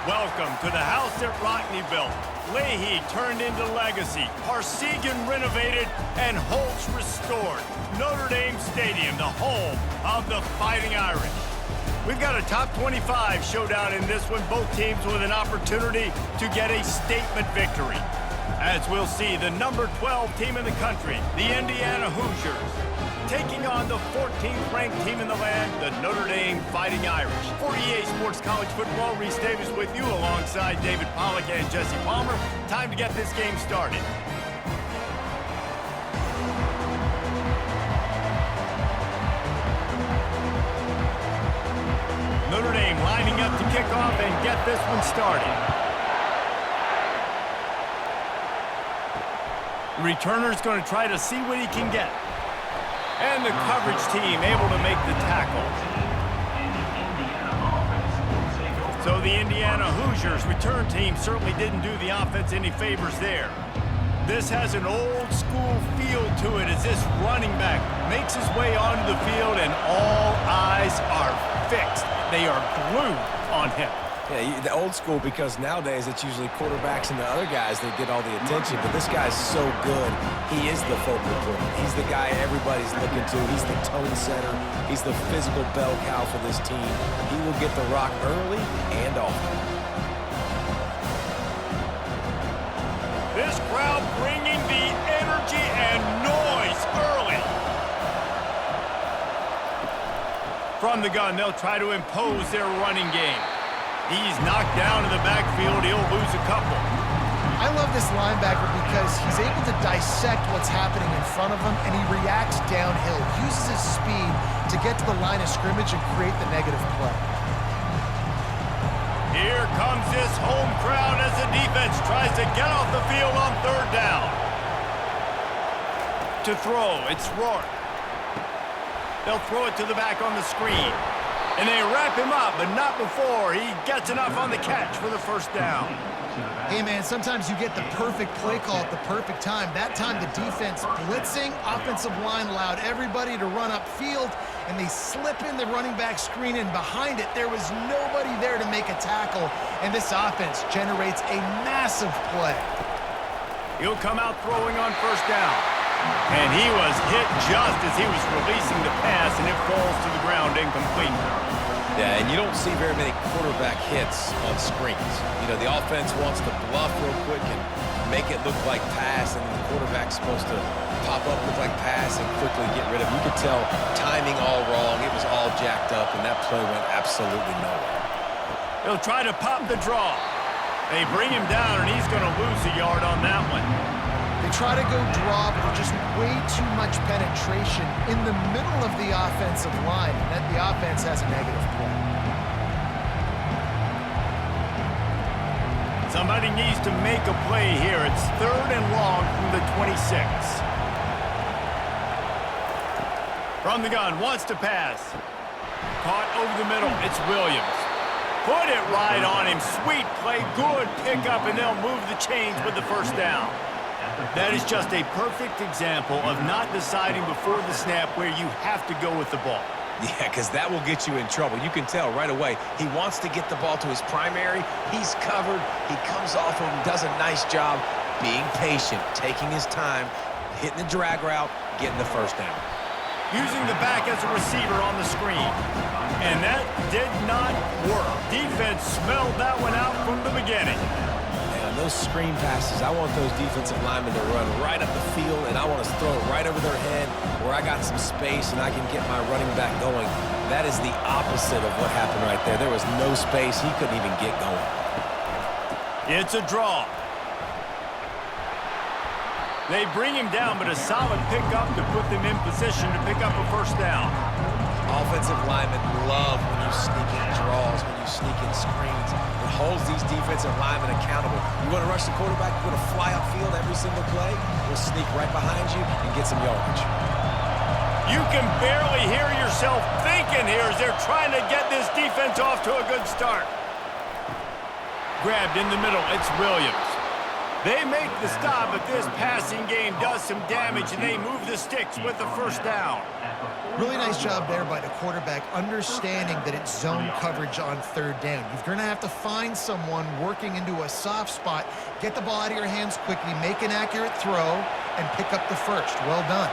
Welcome to the house that Rockney built. Leahy turned into legacy, Parsegan renovated, and Holtz restored. Notre Dame Stadium, the home of the Fighting Irish. We've got a top 25 showdown in this one, both teams with an opportunity to get a statement victory. As we'll see, the number 12 team in the country, the Indiana Hoosiers, taking on the 14th ranked team in the land, the Notre Dame Fighting Irish. For EA Sports College Football, Reese Davis with you alongside David Pollack and Jesse Palmer. Time to get this game started. Notre Dame lining up to kick off and get this one started. The returner's going to try to see what he can get. And the coverage team able to make the tackle. So the Indiana Hoosiers return team certainly didn't do the offense any favors there. This has an old school feel to it as this running back makes his way onto the field and all eyes are fixed. They are glued on him. Yeah, the old school, because nowadays it's usually quarterbacks and the other guys that get all the attention, but this guy's so good. He is the focal point. He's the guy everybody's looking to. He's the tone setter. He's the physical bell cow for this team. He will get the rock early and often. This crowd bringing the energy and noise early. From the gun, they'll try to impose their running game. He's knocked down in the backfield. He'll lose a couple. I love this linebacker because he's able to dissect what's happening in front of him, and he reacts downhill, uses his speed to get to the line of scrimmage and create the negative play. Here comes this home crowd as the defense tries to get off the field on third down. To throw, it's Rourke. They'll throw it to the back on the screen. And they wrap him up, but not before he gets enough on the catch for the first down. Hey, man, sometimes you get the perfect play call at the perfect time. That time the defense blitzing, offensive line allowed everybody to run upfield, and they slip in the running back screen, and behind it there was nobody there to make a tackle, and this offense generates a massive play. He'll come out throwing on first down. And he was hit just as he was releasing the pass, and it falls to the ground incomplete. Yeah, and you don't see very many quarterback hits on screens. You know, the offense wants to bluff real quick and make it look like pass, and the quarterback's supposed to pop up, look like pass, and quickly get rid of it. You could tell timing all wrong. It was all jacked up, and that play went absolutely nowhere. They'll try to pop the draw. They bring him down, and he's going to lose a yard on that one. They try to go draw, but there's just way too much penetration in the middle of the offensive line, and then the offense has a negative play. Somebody needs to make a play here. It's third and long from the 26. From the gun, wants to pass. Caught over the middle, it's Williams. Put it right on him, sweet play, good pickup, and they'll move the chains with the first down. That is just a perfect example of not deciding before the snap where you have to go with the ball. Yeah, because that will get you in trouble. You can tell right away. He wants to get the ball to his primary. He's covered. He comes off him, does a nice job being patient, taking his time, hitting the drag route, getting the first down. Using the back as a receiver on the screen. And that did not work. Defense smelled that one out from the beginning. Those screen passes, I want those defensive linemen to run right up the field, and I want to throw it right over their head where I got some space and I can get my running back going. That is the opposite of what happened right there. There was no space. He couldn't even get going. It's a draw. They bring him down, but a solid pickup to put them in position to pick up a first down. Offensive linemen love when you sneak in draws, when you sneak in screens. It holds these defensive linemen accountable. You want to rush the quarterback, you want to fly upfield every single play, we'll sneak right behind you and get some yardage. You can barely hear yourself thinking here as they're trying to get this defense off to a good start. Grabbed in the middle, it's Williams. They make the stop, but this passing game does some damage, and they move the sticks with the first down. Really nice job there by the quarterback, understanding that it's zone coverage on third down. You're going to have to find someone working into a soft spot, get the ball out of your hands quickly, make an accurate throw, and pick up the first. Well done.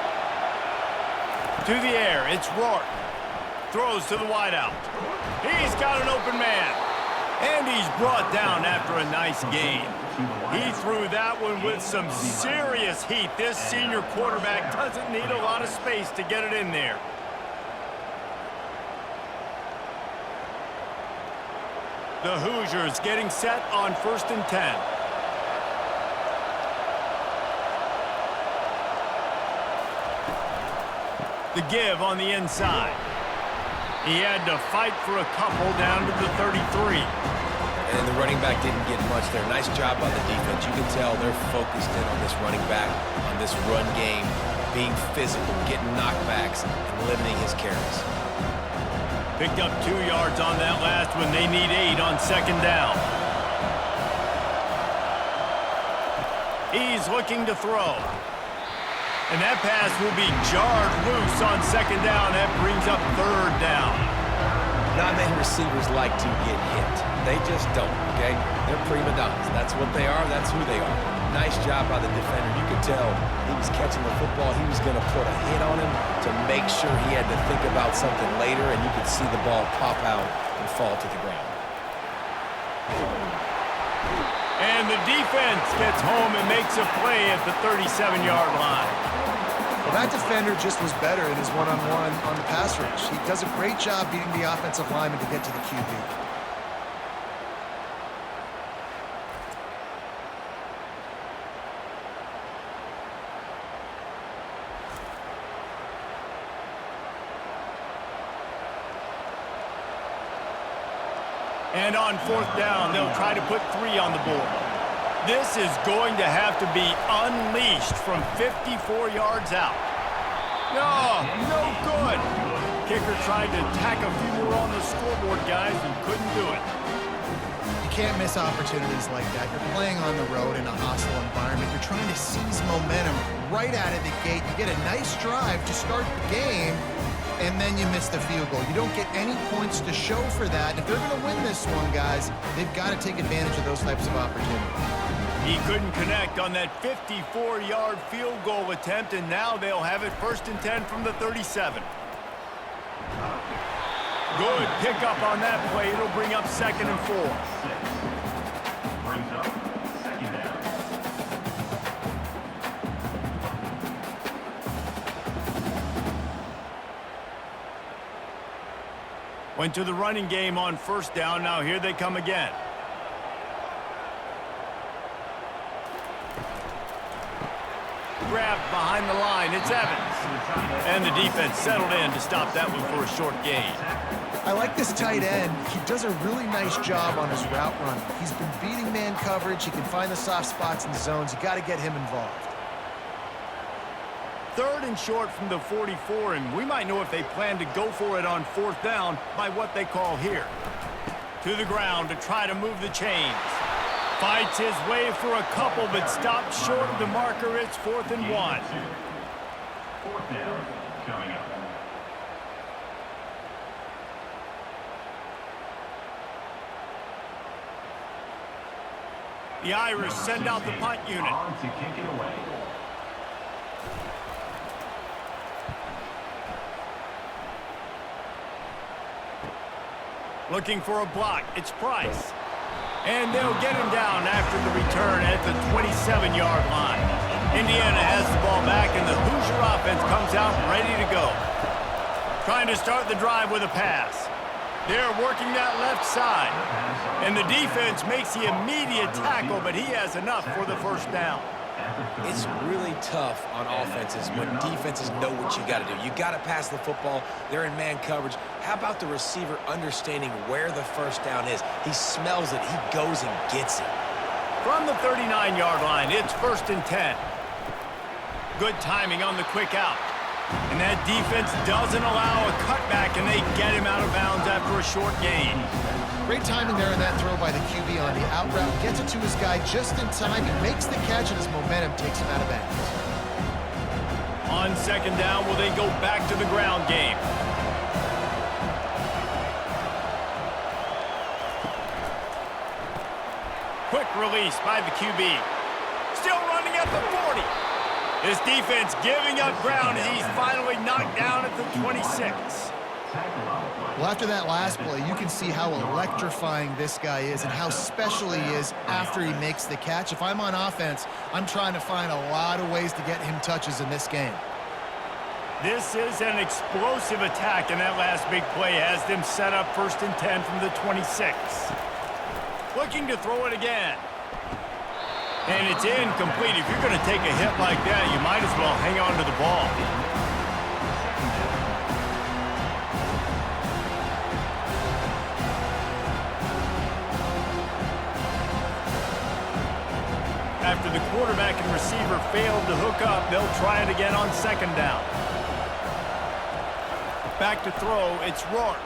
To the air, it's Rourke. Throws to the wideout. He's got an open man. And he's brought down after a nice gain. He threw that one with some serious heat. This senior quarterback doesn't need a lot of space to get it in there. The Hoosiers getting set on 1st and 10. The give on the inside. He had to fight for a couple down to the 33. And the running back didn't get much there. Nice job by the defense. You can tell they're focused in on this running back, on this run game, being physical, getting knockbacks, and limiting his carries. Picked up 2 yards on that last one. They need 8 on 2nd down. He's looking to throw. And that pass will be jarred loose on 2nd down. That brings up 3rd down. Not many receivers like to get hit. They just don't, okay? They're prima donnas. That's what they are. That's who they are. Nice job by the defender. You could tell he was catching the football. He was going to put a hit on him to make sure he had to think about something later, and you could see the ball pop out and fall to the ground. And the defense gets home and makes a play at the 37-yard line. Well, that defender just was better in his one-on-one on the pass rush. He does a great job beating the offensive lineman to get to the QB. And on 4th down, they'll try to put 3 on the board. This is going to have to be unleashed from 54 yards out. No good. Kicker tried to tack a few more on the scoreboard, guys, and couldn't do it. You can't miss opportunities like that. You're playing on the road in a hostile environment. You're trying to seize momentum right out of the gate. You get a nice drive to start the game, and then you miss the field goal. You don't get any points to show for that. And if they're going to win this one, guys, they've got to take advantage of those types of opportunities. He couldn't connect on that 54-yard field goal attempt, and now they'll have it 1st and 10 from the 37. Good pickup on that play. It'll bring up 2nd and 4. Brings up 2nd down. Went to the running game on 1st down. Now here they come again. Grabbed behind the line. It's Evans. And the defense settled in to stop that one for a short gain. I like this tight end. He does a really nice job on his route running. He's been beating man coverage. He can find the soft spots in the zones. You got to get him involved. 3rd and short from the 44, and we might know if they plan to go for it on 4th down by what they call here. To the ground to try to move the chains. Fights his way for a couple, but stops short of the marker. It's 4th and 1. 4th down coming up. The Irish send out the punt unit. On to kick it away. Looking for a block. It's Price. And they'll get him down after the return at the 27-yard line. Indiana has the ball back, and the Hoosier offense comes out ready to go. Trying to start the drive with a pass. They're working that left side. And the defense makes the immediate tackle, but he has enough for the 1st down. It's really tough on offenses when defenses know what you got to do. You got to pass the football. They're in man coverage. How about the receiver understanding where the 1st down is? He smells it. He goes and gets it. From the 39-yard line, it's 1st and 10. Good timing on the quick out. And that defense doesn't allow a cutback, and they get him out of bounds after a short gain. Great timing there in that throw by the QB on the out route. Gets it to his guy just in time. He makes the catch, and his momentum takes him out of bounds. On second down, will they go back to the ground game? Quick release by the QB. Still running at the 40. This defense giving up ground as he's finally knocked down at the 26. Well, after that last play, you can see how electrifying this guy is and how special he is after he makes the catch. If I'm on offense, I'm trying to find a lot of ways to get him touches in this game. This is an explosive attack, and that last big play has them set up 1st and 10 from the 26. Looking to throw it again. And it's incomplete. If you're going to take a hit like that, you might as well hang on to the ball. After the quarterback and receiver failed to hook up, they'll try it again on second down. Back to throw, it's Rourke.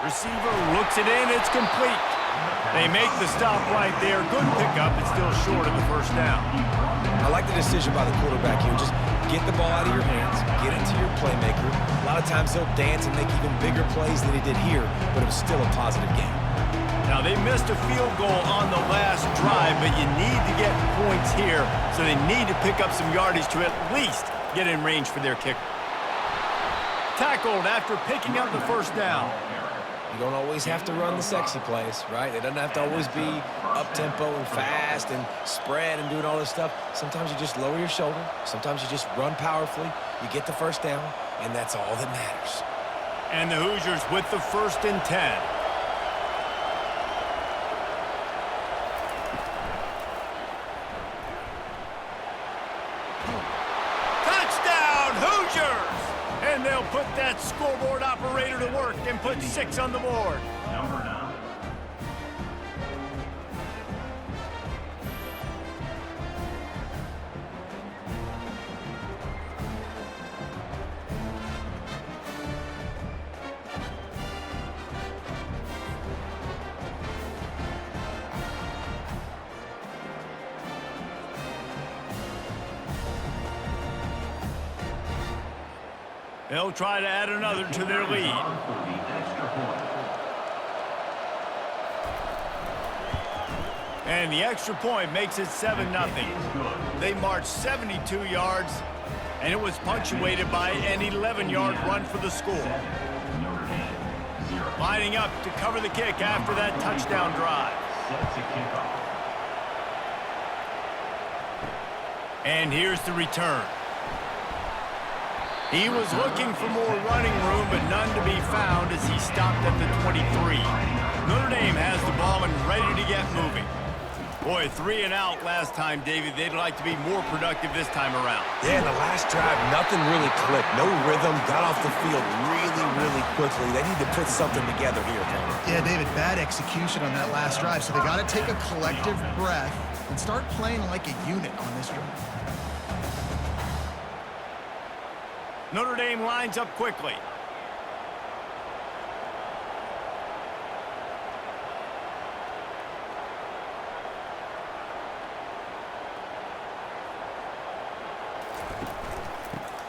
Receiver looks it in, it's complete. They make the stop right there. Good pickup, it's still short of the first down. I like the decision by the quarterback here. Just get the ball out of your hands, get it to your playmaker. A lot of times he'll dance and make even bigger plays than he did here, but it was still a positive game. Now, they missed a field goal on the last drive, but you need to get points here, so they need to pick up some yardage to at least get in range for their kicker. Tackled after picking up the first down. You don't always have to run the sexy plays, right? It doesn't have to always be up-tempo and fast and spread and doing all this stuff. Sometimes you just lower your shoulder. Sometimes you just run powerfully. You get the first down, and that's all that matters. And the Hoosiers with the 1st and 10. Touchdown, Hoosiers! And they'll put that scoreboard operator to work and put 6 on the board. Number 9. They'll try to add another to their lead. And the extra point makes it 7-0. They marched 72 yards, and it was punctuated by an 11-yard run for the score. Lining up to cover the kick after that touchdown drive. And here's the return. He was looking for more running room, but none to be found as he stopped at the 23. Notre Dame has the ball and ready to get moving. Boy, 3 and out last time, David. They'd like to be more productive this time around. Yeah, in the last drive, nothing really clicked. No rhythm, got off the field really quickly. They need to put something together here, Tony. Yeah, David, bad execution on that last drive, so they got to take a collective breath and start playing like a unit on this drive. Notre Dame lines up quickly.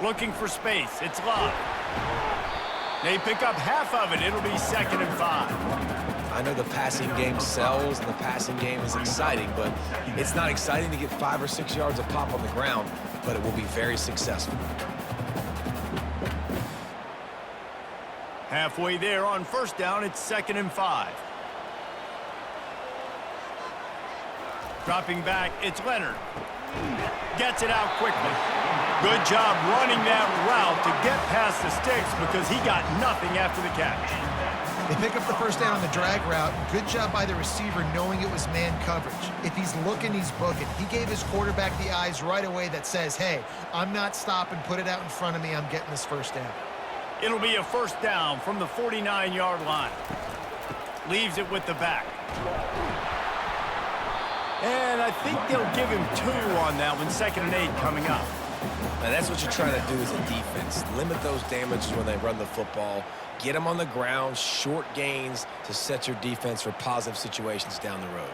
Looking for space. It's Love. They pick up half of it. It'll be 2nd and 5. I know the passing game sells and the passing game is exciting, but it's not exciting to get 5 or 6 yards of pop on the ground, but it will be very successful. Halfway there on 1st down, it's 2nd and 5. Dropping back, it's Leonard. Gets it out quickly. Good job running that route to get past the sticks because he got nothing after the catch. They pick up the first down on the drag route. Good job by the receiver knowing it was man coverage. If he's looking, he's booking. He gave his quarterback the eyes right away that says, hey, I'm not stopping, put it out in front of me, I'm getting this first down. It'll be a 1st down from the 49-yard line. Leaves it with the back. And I think they'll give him 2 on that one. 2nd and 8 coming up. And that's what you're trying to do as a defense. Limit those damages when they run the football. Get them on the ground, short gains to set your defense for positive situations down the road.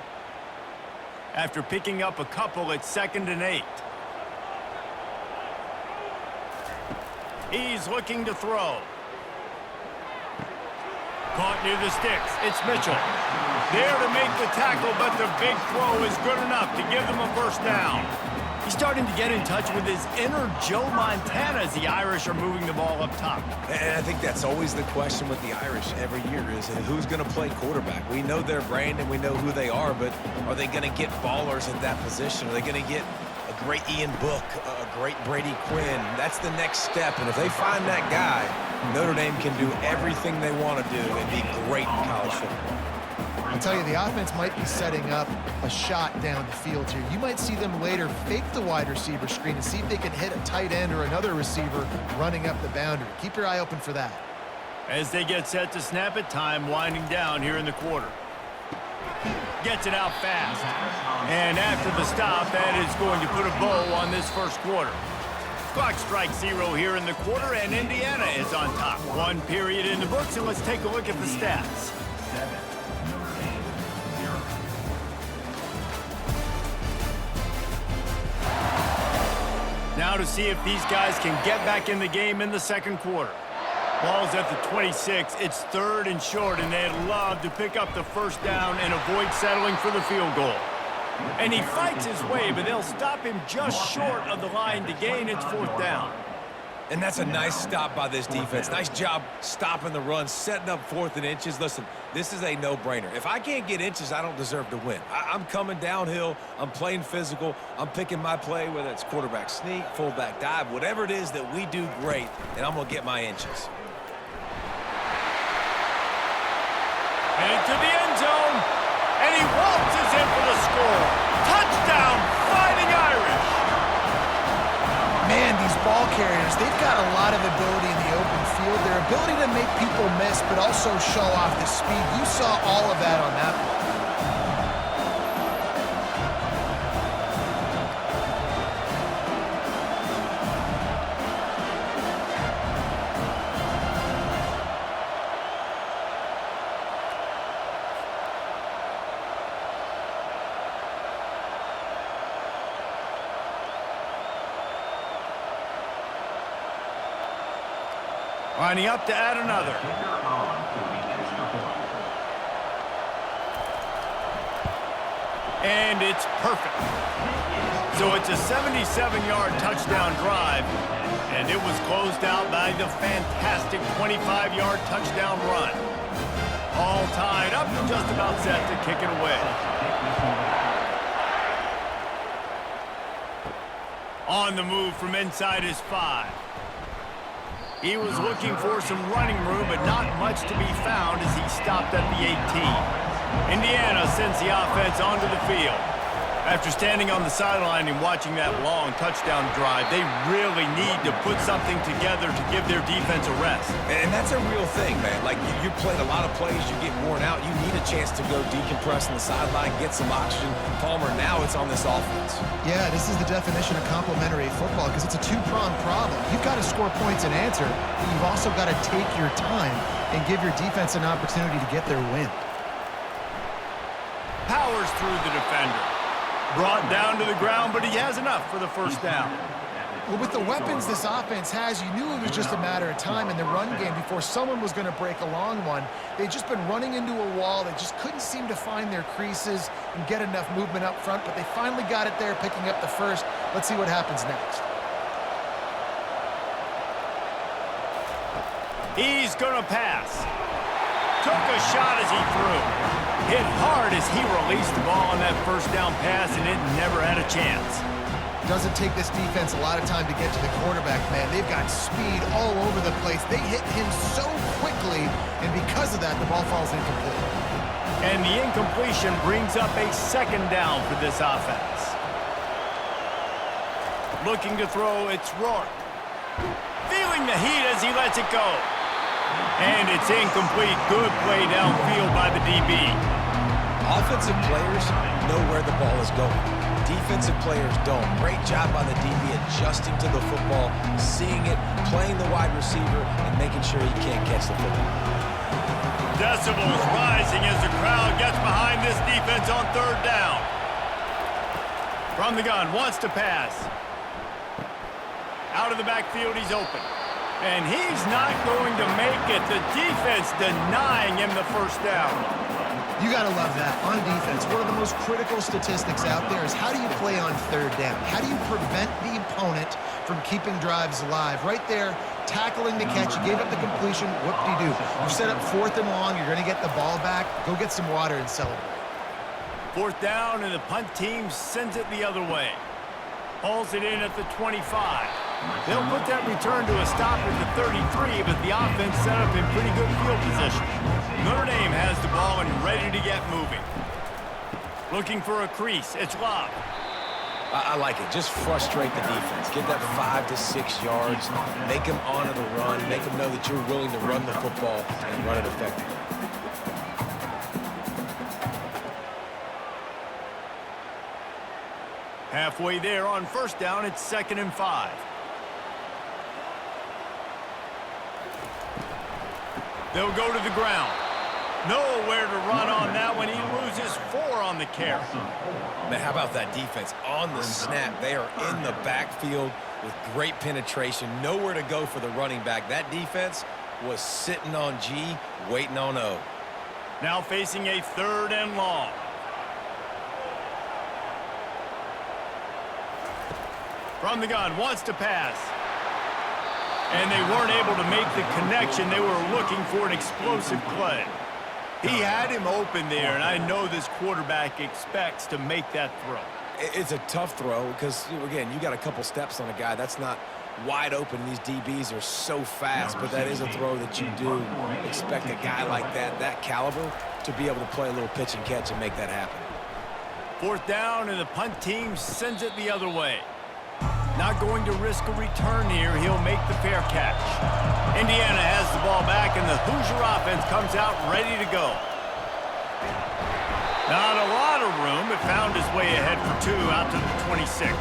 After picking up a couple, it's 2nd and 8. He's looking to throw. Caught near the sticks. It's Mitchell. There to make the tackle, but the big throw is good enough to give them a first down. He's starting to get in touch with his inner Joe Montana as the Irish are moving the ball up top. And I think that's always the question with the Irish every year is who's going to play quarterback. We know their brand and we know who they are, but are they going to get ballers at that position? Are they going to get a great Ian Book, a great Brady Quinn? That's the next step, and if they find that guy, Notre Dame can do everything they want to do and be great in college football. I'll tell you, the offense might be setting up a shot down the field here. You might see them later fake the wide receiver screen and see if they can hit a tight end or another receiver running up the boundary. Keep your eye open for that. As they get set to snap it, time winding down here in the quarter. Gets it out fast. And after the stop, that is going to put a bow on this first quarter. Clock strikes 0 here in the quarter, and Indiana is on top. 1 period in the books, and let's take a look at the stats. Now to see if these guys can get back in the game in the second quarter. Ball's at the 26. It's 3rd and short, and they'd love to pick up the first down and avoid settling for the field goal. And he fights his way, but they'll stop him just short of the line to gain. It's 4th down. And that's a nice stop by this defense. Nice job stopping the run, setting up 4th and inches. Listen, this is a no-brainer. If I can't get inches, I don't deserve to win. I'm coming downhill. I'm playing physical. I'm picking my play, whether it's quarterback sneak, fullback dive, whatever it is that we do great, and I'm going to get my inches. And into the end zone, and he waltzes in for the score. Touchdown, Fighting Irish! Man, these ball carriers, they've got a lot of ability in the open field. Their ability to make people miss, but also show off the speed. You saw all of that on that play. Lining up to add another. And it's perfect. So it's a 77-yard touchdown drive, and it was closed out by the fantastic 25-yard touchdown run. All tied up and just about set to kick it away. On the move from inside his 5. He was looking for some running room, but not much to be found as he stopped at the 18. Indiana sends the offense onto the field. After standing on the sideline and watching that long touchdown drive, they really need to put something together to give their defense a rest. And that's a real thing, man. Like, you played a lot of plays, you get worn out, you need a chance to go decompress on the sideline, get some oxygen. Palmer, now it's on this offense. Yeah, this is the definition of complementary football because it's a two-pronged problem. You've got to score points and answer, but you've also got to take your time and give your defense an opportunity to get their win. Powers through the defender. Brought down to the ground, but he has enough for the first down. Well, with the weapons this offense has, you knew it was just a matter of time in the run game before someone was going to break a long one. They'd just been running into a wall. They just couldn't seem to find their creases and get enough movement up front, but they finally got it there, picking up the first. Let's see what happens next. He's going to pass. Took a shot as he threw. Hit hard as he released the ball on that first down pass, and it never had a chance. Doesn't take this defense a lot of time to get to the quarterback, man. They've got speed all over the place. They hit him so quickly, and because of that, the ball falls incomplete. And the incompletion brings up a second down for this offense. Looking to throw, it's Rourke. Feeling the heat as he lets it go. And it's incomplete. Good play downfield by the DB. Offensive players know where the ball is going. Defensive players don't. Great job by the DB adjusting to the football, seeing it, playing the wide receiver, and making sure he can't catch the football. Decibels rising as the crowd gets behind this defense on third down. From the gun, wants to pass. Out of the backfield, he's open. And he's not going to make it. The defense denying him the first down. You got to love that. On defense, one of the most critical statistics out there is how do you play on third down? How do you prevent the opponent from keeping drives alive? Right there, tackling the catch. You gave up the completion. Whoop-de-doo. You set up 4th and long. You're going to get the ball back. Go get some water and celebrate. 4th down, and the punt team sends it the other way. Hauls it in at the 25. They'll put that return to a stop at the 33, but the offense set up in pretty good field position. Notre Dame has the ball and ready to get moving. Looking for a crease. It's Love. I like it. Just frustrate the defense. Give that 5 to 6 yards. Make them honor the run. Make them know that you're willing to run the football and run it effectively. Halfway there on 1st down, it's 2nd and 5. They'll go to the ground. Nowhere to run on that one. He loses 4 on the carry. Man, how about that defense? On the snap, they are in the backfield with great penetration. Nowhere to go for the running back. That defense was sitting on G, waiting on O. Now facing a 3rd and long. From the gun, wants to pass. And they weren't able to make the connection. They were looking for an explosive play. He had him open there, and I know this quarterback expects to make that throw. It's a tough throw because, again, you got a couple steps on a guy. That's not wide open. These DBs are so fast, but that is a throw that you do expect a guy like that caliber, to be able to play a little pitch and catch and make that happen. 4th down, and the punt team sends it the other way. Not going to risk a return here. He'll make the fair catch. Indiana has the ball back, and the Hoosier offense comes out ready to go. Not a lot of room. It found his way ahead for 2 out to the 26.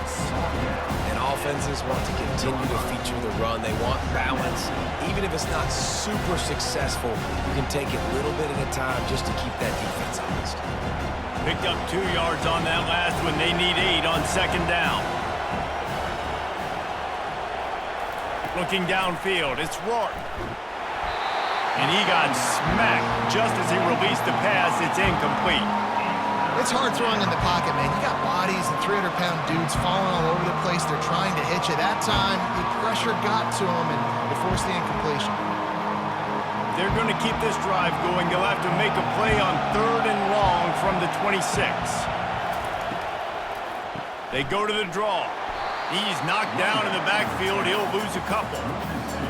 And offenses want to continue to feature the run. They want balance. Even if it's not super successful, you can take it little bit at a time just to keep that defense honest. Picked up 2 yards on that last one. They need 8 on 2nd down. Looking downfield, it's Rourke. And he got smacked just as he released the pass. It's incomplete. It's hard throwing in the pocket, man. You got bodies and 300-pound dudes falling all over the place. They're trying to hit you. That time, the pressure got to them, and they forced the incompletion. They're going to keep this drive going. They'll have to make a play on 3rd and long from the 26. They go to the draw. He's knocked down in the backfield. He'll lose a couple.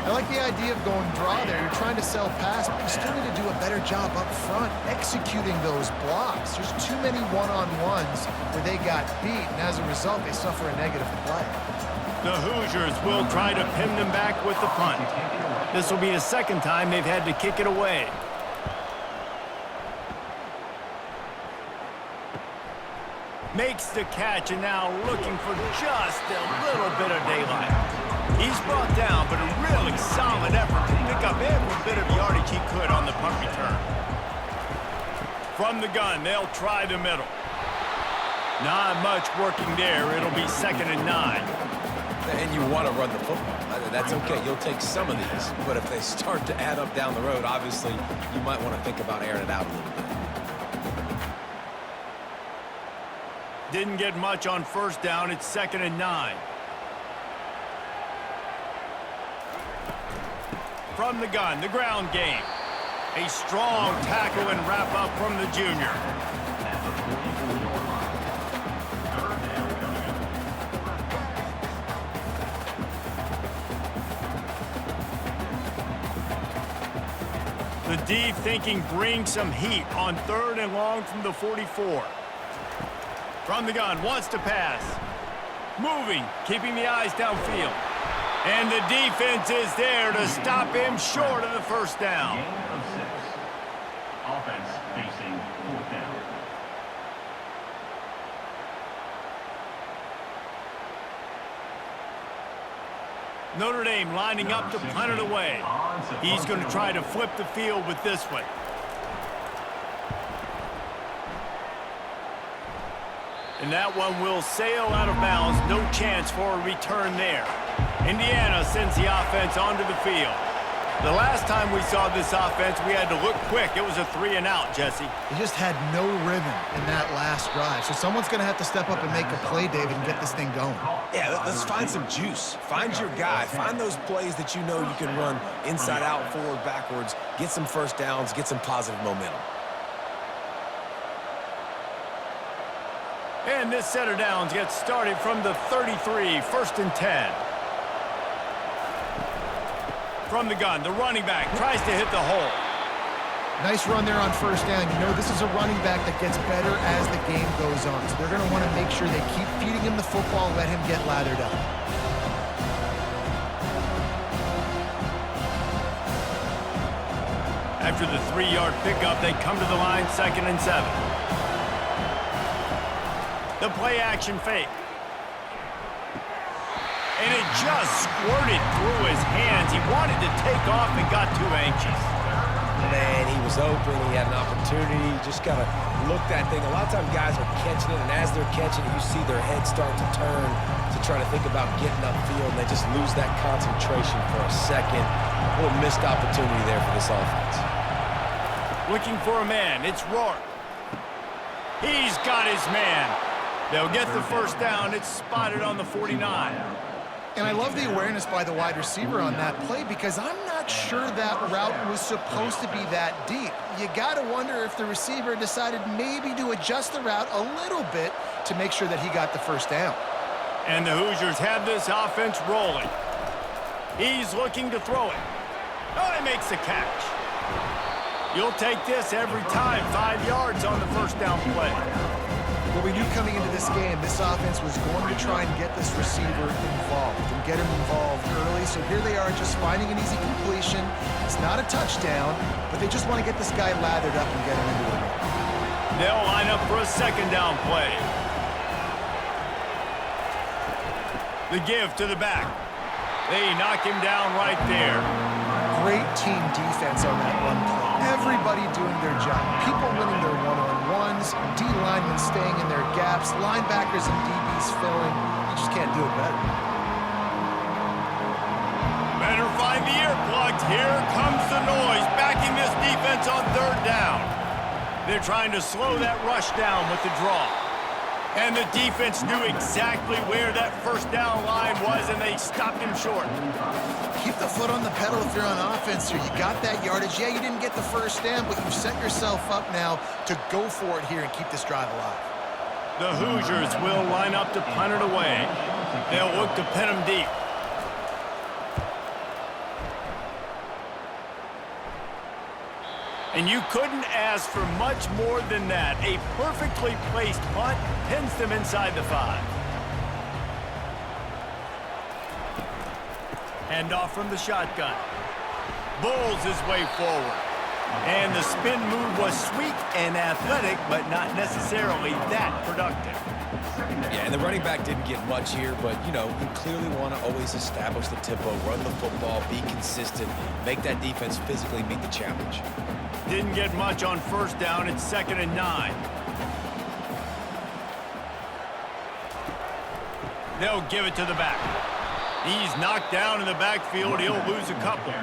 I like the idea of going draw there. You're trying to sell pass, but you still need to do a better job up front executing those blocks. There's too many one-on-ones where they got beat, and as a result, they suffer a negative play. The Hoosiers will try to pin them back with the punt. This will be the 2nd time they've had to kick it away. Makes the catch, and now looking for just a little bit of daylight. He's brought down, but a really solid effort to pick up every bit of yardage he could on the punt return. From the gun, they'll try the middle. Not much working there. It'll be 2nd and 9. And you want to run the football. That's okay. You'll take some of these. But if they start to add up down the road, obviously, you might want to think about airing it out a little bit. Didn't get much on 1st down. It's 2nd and 9. From the gun, the ground game. A strong tackle and wrap up from the junior. The D thinking bring some heat on 3rd and long from the 44. From the gun, wants to pass. Moving, keeping the eyes downfield. And the defense is there to stop him short of the 1st down. Gain of 6. Offense facing 4th down. Notre Dame lining up to punt it away. He's going to try to flip the field with this one. And that one will sail out of bounds. No chance for a return there. Indiana sends the offense onto the field. The last time we saw this offense, we had to look quick. It was a 3-and-out, Jesse. They just had no rhythm in that last drive. So someone's going to have to step up and make a play, David, and get this thing going. Yeah, let's find some juice. Find your guy. Find those plays that you know you can run inside out, forward, backwards, get some first downs, get some positive momentum. And this set of downs gets started from the 33, 1st and 10. From the gun, the running back tries to hit the hole. Nice run there on first down. You know this is a running back that gets better as the game goes on. So they're going to want to make sure they keep feeding him the football, let him get lathered up. After the 3-yard pickup, they come to the line, 2nd and 7. The play action fake. And it just squirted through his hands. He wanted to take off and got too anxious. Man, he was open. He had an opportunity. Just got to look that thing. A lot of times guys are catching it, and as they're catching it, you see their head start to turn to try to think about getting upfield, and they just lose that concentration for a second. A little missed opportunity there for this offense. Looking for a man. It's Rourke. He's got his man. They'll get the first down. It's spotted on the 49. And I love the awareness by the wide receiver on that play because I'm not sure that route was supposed to be that deep. You got to wonder if the receiver decided maybe to adjust the route a little bit to make sure that he got the first down. And the Hoosiers have this offense rolling. He's looking to throw it. Oh, he makes the catch. You'll take this every time. 5 yards on the first down play. Well, we knew coming into this game, this offense was going to try and get this receiver involved and get him involved early. So here they are just finding an easy completion. It's not a touchdown, but they just want to get this guy lathered up and get him into the run. They'll line up for a 2nd down play. The give to the back. They knock him down right there. Great team defense on that run play. Everybody doing their job. People winning their one-on-ones, D-linemen staying in their gaps, linebackers and DBs filling. You just can't do it better. Better find the earplugs. Here comes the noise, backing this defense on 3rd down. They're trying to slow that rush down with the draw. And the defense knew exactly where that first down line was, and they stopped him short. Keep the foot on the pedal if you're on offense here. You got that yardage. Yeah, you didn't get the first down, but you've set yourself up now to go for it here and keep this drive alive. The Hoosiers will line up to punt it away. They'll look to pin him deep. And you couldn't ask for much more than that. A perfectly placed punt pins them inside the 5. Handoff from the shotgun. Bulls his way forward. And the spin move was sweet and athletic, but not necessarily that productive. Yeah, and the running back didn't get much here, but, you know, you clearly want to always establish the tempo, run the football, be consistent, make that defense physically meet the challenge. Didn't get much on first down. It's 2nd and 9. They'll give it to the back. He's knocked down in the backfield. He'll lose a couple.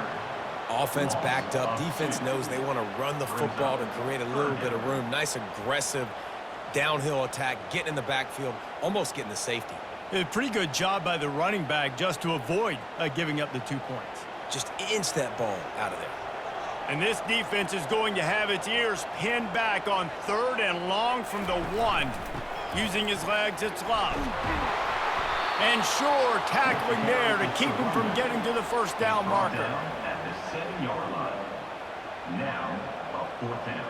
Offense backed up. Defense knows they want to run the football to create a little bit of room. Nice aggressive downhill attack, getting in the backfield, almost getting the safety. A pretty good job by the running back just to avoid giving up the 2 points. Just inch that ball out of there. And this defense is going to have its ears pinned back on 3rd and long from the 1. Using his legs, it's Love. And sure, tackling there to keep him from getting to the first down marker. At the 7-yard line. Now, a 4th down.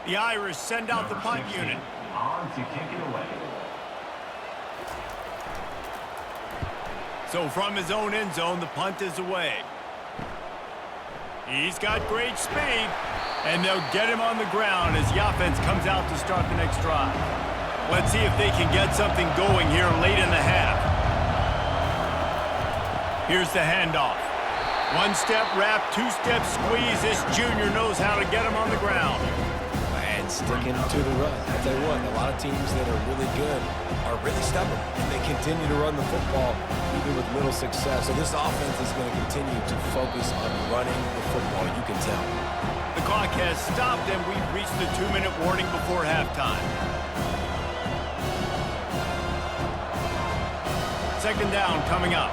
The Irish send out the punt unit. On to kick it away. So from his own end zone, the punt is away. He's got great speed, and they'll get him on the ground as the offense comes out to start the next drive. Let's see if they can get something going here late in the half. Here's the handoff. One-step wrap, two-step squeeze. This junior knows how to get him on the ground. And sticking to the run. I'll tell you what, a lot of teams that are really good are really stubborn, and they continue to run the football even with little success. So this offense is going to continue to focus on running the football, you can tell. The clock has stopped, and we've reached the 2-minute warning before halftime. Second down coming up.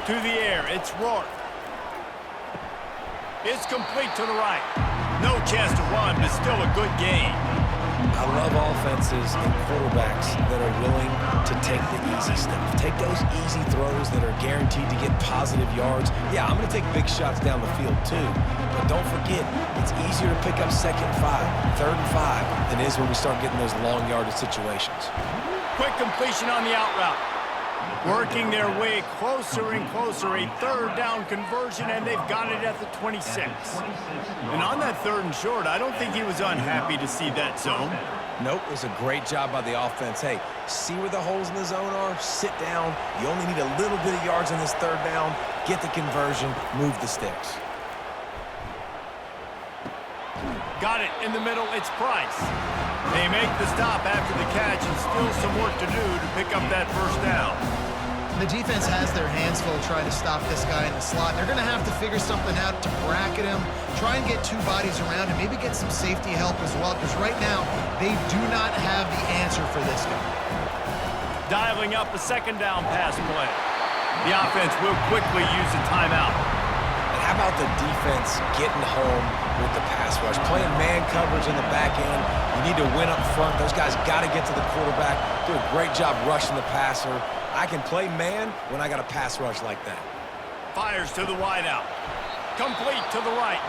To the air, it's Rourke. It's complete to the right. No chance to run, but still a good game. I love offenses and quarterbacks that are willing to take the easy stuff. Take those easy throws that are guaranteed to get positive yards. Yeah, I'm going to take big shots down the field too. But don't forget, it's easier to pick up 2nd and 5, 3rd and 5 than it is when we start getting those long yardage situations. Quick completion on the out route. Working their way closer and closer. A 3rd down conversion, and they've got it at the 26. And on that 3rd and short, I don't think he was unhappy to see that zone. Nope, it was a great job by the offense. Hey, see where the holes in the zone are? Sit down. You only need a little bit of yards on this 3rd down. Get the conversion. Move the sticks. Got it in the middle. It's Price. They make the stop after the catch, and still some work to do to pick up that 1st down. The defense has their hands full trying to stop this guy in the slot. They're going to have to figure something out to bracket him, try and get 2 bodies around him, maybe get some safety help as well, because right now they do not have the answer for this guy. Dialing up a 2nd down pass play. The offense will quickly use a timeout. And how about the defense getting home with the pass rush? Playing man coverage in the back end. You need to win up front. Those guys got to get to the quarterback. Do a great job rushing the passer. I can play man when I got a pass rush like that. Fires to the wideout. Complete to the right.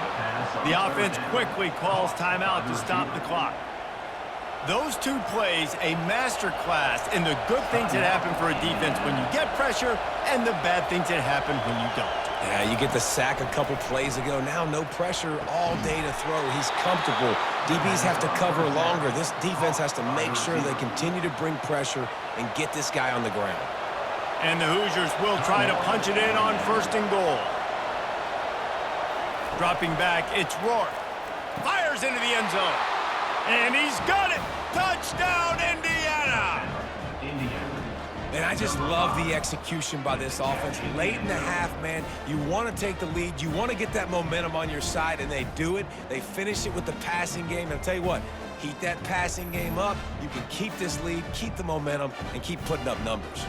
The offense quickly calls timeout to stop the clock. Those 2 plays, a master class in the good things that happen for a defense when you get pressure and the bad things that happen when you don't. Yeah, you get the sack a couple plays ago. Now no pressure all day to throw. He's comfortable. DBs have to cover longer. This defense has to make sure they continue to bring pressure and get this guy on the ground. And the Hoosiers will try to punch it in on 1st and goal. Dropping back, it's Rourke. Fires into the end zone. And he's got it. Touchdown, Indiana! And I just love the execution by this offense. Late in the half, man, you want to take the lead. You want to get that momentum on your side, and they do it. They finish it with the passing game. And I'll tell you what, heat that passing game up. You can keep this lead, keep the momentum, and keep putting up numbers.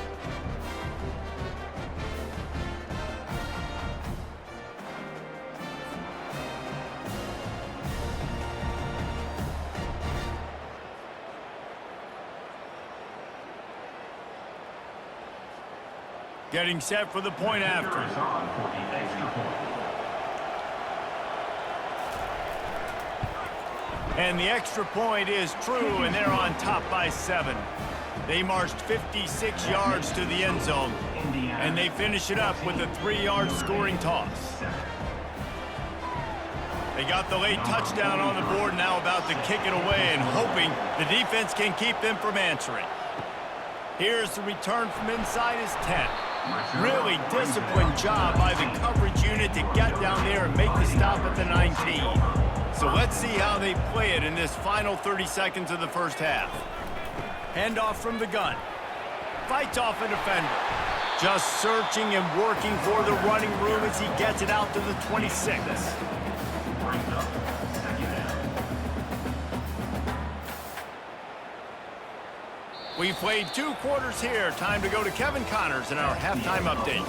Getting set for the point after. And the extra point is true, and they're on top by 7. They marched 56 yards to the end zone, and they finish it up with a 3-yard scoring toss. They got the late touchdown on the board, now about to kick it away and hoping the defense can keep them from answering. Here's the return from inside his 10. Really disciplined job by the coverage unit to get down there and make the stop at the 19. So let's see how they play it in this final 30 seconds of the 1st half. Handoff from the gun. Fights off a defender. Just searching and working for the running room as he gets it out to the 26. We've played 2 quarters here. Time to go to Kevin Connors in our halftime update.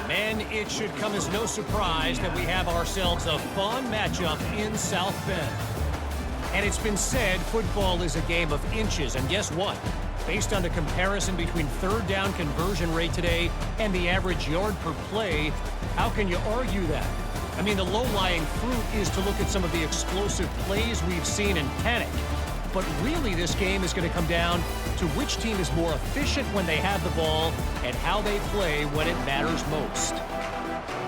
Men, it should come as no surprise that we have ourselves a fun matchup in South Bend. And it's been said football is a game of inches. And guess what? Based on the comparison between 3rd down conversion rate today and the average yard per play, how can you argue that? I mean, the low-lying fruit is to look at some of the explosive plays we've seen in Panic. But really, this game is going to come down to which team is more efficient when they have the ball and how they play when it matters most.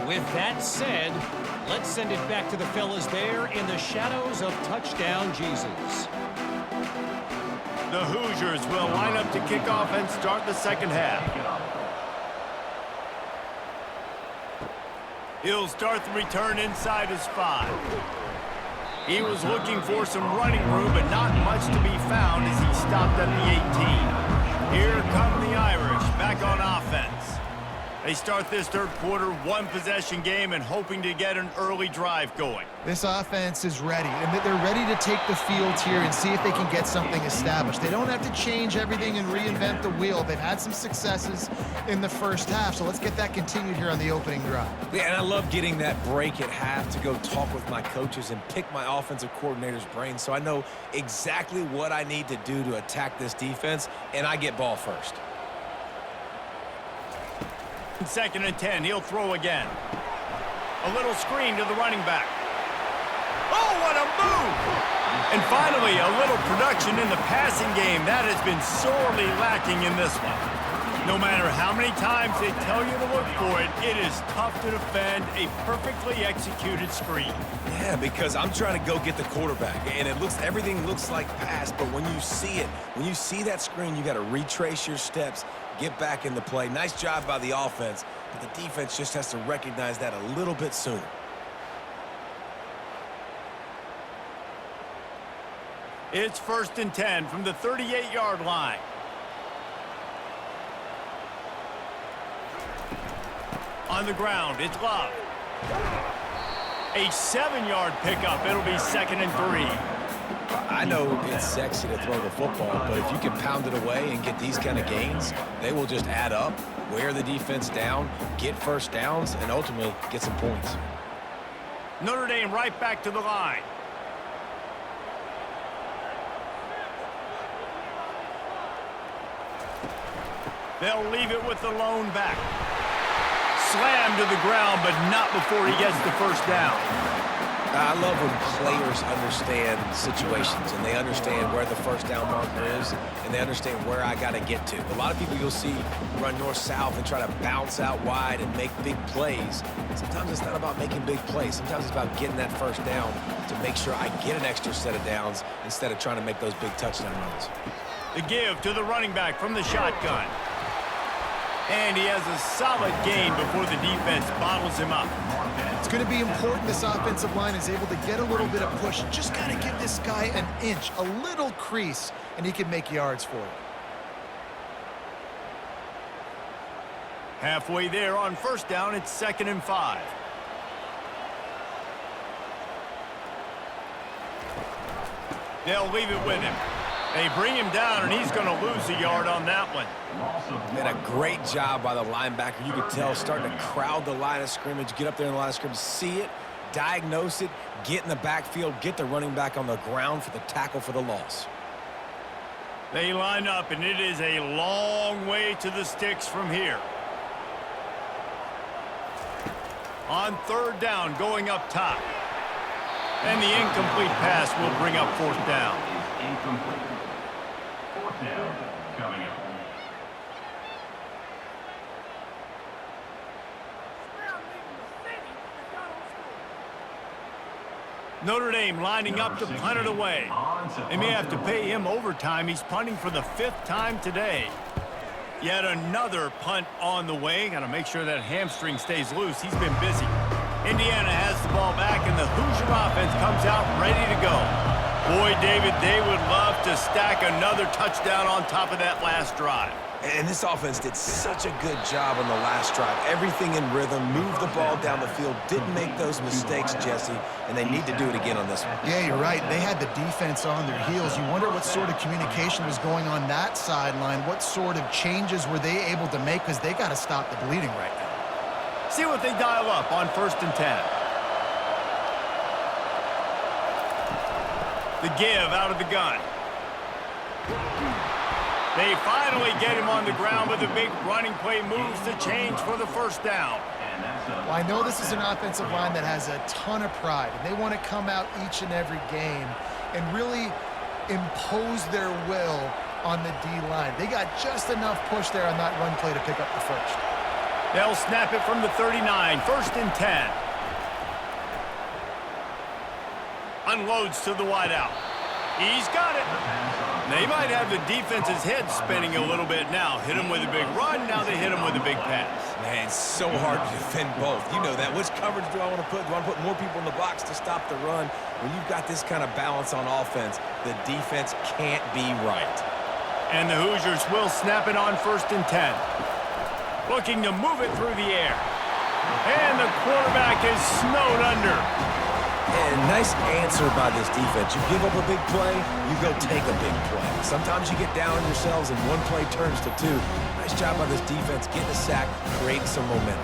With that said, Let's send it back to the fellas there in the shadows of touchdown Jesus. The Hoosiers will line up to kick off and start the second half. He'll start the return inside his 5. He was looking for some running room, but not much to be found as he stopped at the 18. Here come the Irish back on offense. They start this third quarter, one-possession game, and hoping to get an early drive going. This offense is ready, and they're ready to take the field here and see if they can get something established. They don't have to change everything and reinvent the wheel. They've had some successes in the first half, so let's get that continued here on the opening drive. Yeah, and I love getting that break at half to go talk with my coaches and pick my offensive coordinator's brain so I know exactly what I need to do to attack this defense, and I get ball first. 2nd and 10, he'll throw again. A little screen to the running back. Oh, what a move! And finally, a little production in the passing game. That has been sorely lacking in this one. No matter how many times they tell you to look for it, it is tough to defend a perfectly executed screen. Yeah, because I'm trying to go get the quarterback, and everything looks like pass, but when you see it, when you see that screen, you got to retrace your steps, get back in the play. Nice job by the offense, but the defense just has to recognize that a little bit sooner. It's 1st and 10 from the 38-yard line. On the ground, it's Love. A 7-yard pickup. It'll be 2nd and 3. I know it's sexy to throw the football, but if you can pound it away and get these kind of gains, they will just add up, wear the defense down, get first downs, and ultimately get some points. Notre Dame right back to the line. They'll leave it with the lone back. Slammed to the ground, but not before he gets the first down. I love when players understand situations and they understand where the first down marker is and they understand where I got to get to. A lot of people you'll see run north-south and try to bounce out wide and make big plays. Sometimes it's not about making big plays. Sometimes it's about getting that first down to make sure I get an extra set of downs instead of trying to make those big touchdown runs. The give to the running back from the shotgun. And he has a solid gain before the defense bottles him up. It's going to be important this offensive line is able to get a little bit of push. Just got to give this guy an inch, a little crease, and he can make yards for it. Halfway there on first down, it's 2nd and 5. They'll leave it with him. They bring him down, and he's going to lose a yard on that one. And a great job by the linebacker. You could tell starting to crowd the line of scrimmage, get up there in the line of scrimmage, see it, diagnose it, get in the backfield, get the running back on the ground for the tackle for the loss. They line up, and it is a long way to the sticks from here. On 3rd down, going up top. And the incomplete pass will bring up 4th down. Incomplete. 4th down coming up. Notre Dame lining up to punt it away. They may have to pay him overtime. He's punting for the 5th time today. Yet another punt on the way. Got to make sure that hamstring stays loose. He's been busy. Indiana has the ball back, and the Hoosier offense comes out ready to go. Boy, David, they would love to stack another touchdown on top of that last drive. And this offense did such a good job on the last drive. Everything in rhythm, moved the ball down the field, didn't make those mistakes, Jesse, and they need to do it again on this one. Yeah, you're right. They had the defense on their heels. You wonder what sort of communication was going on that sideline. What sort of changes were they able to make, because they got to stop the bleeding right now. See what they dial up on 1st and 10. The give out of the gun. They finally get him on the ground with a big running play, moves the change for the first down. Well, I know this is an offensive line that has a ton of pride, and they want to come out each and every game and really impose their will on the D-line. They got just enough push there on that run play to pick up the first. They'll snap it from the 39, 1st and 10. Unloads to the wideout. He's got it. They might have the defense's head spinning a little bit now. Hit him with a big run, now they hit him with a big pass. Man, it's so hard to defend both. You know that. Which coverage do I want to put? Do I want to put more people in the box to stop the run? When you've got this kind of balance on offense, the defense can't be right. And the Hoosiers will snap it on 1st and 10. Looking to move it through the air. And the quarterback is snowed under. And nice answer by this defense. You give up a big play, you go take a big play. Sometimes you get down on yourselves and one play turns to two. Nice job by this defense getting a sack, creating some momentum.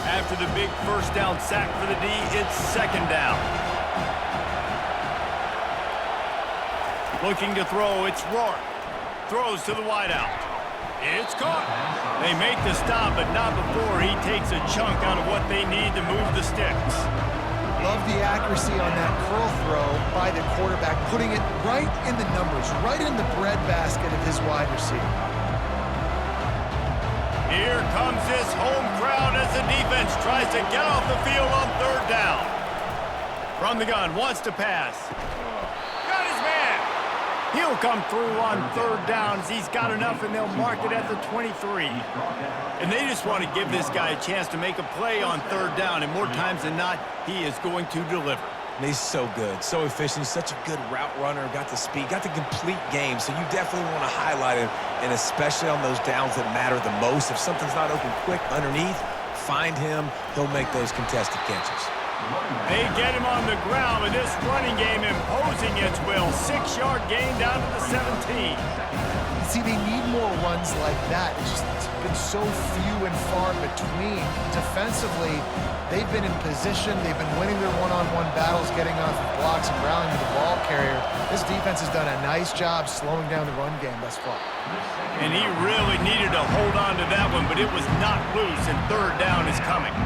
After the big 1st down sack for the D, it's 2nd down. Looking to throw, it's Rourke. Throws to the wideout. It's caught. They make the stop, but not before he takes a chunk out of what they need to move the sticks. Love the accuracy on that curl throw by the quarterback, putting it right in the numbers, right in the breadbasket of his wide receiver. Here comes this home crowd as the defense tries to get off the field on 3rd down. From the gun, wants to pass. Got his man. He'll come through on 3rd down as he's got enough, and they'll mark it at the 23. And they just want to give this guy a chance to make a play on 3rd down, and more times than not, he is going to deliver. And he's so good, so efficient. He's such a good route runner, got the speed, got the complete game. So you definitely want to highlight him, and especially on those downs that matter the most. If something's not open quick underneath, find him. He'll make those contested catches. They get him on the ground, but this running game imposing its will. 6-yard gain down to the 17. See, they need more runs like that. It's been so few and far between. Defensively, they've been in position. They've been winning their one-on-one battles, getting off of blocks and rallying to the ball carrier. This defense has done a nice job slowing down the run game thus far. And he really needed to hold on to that one, but it was not loose, and 3rd down is coming.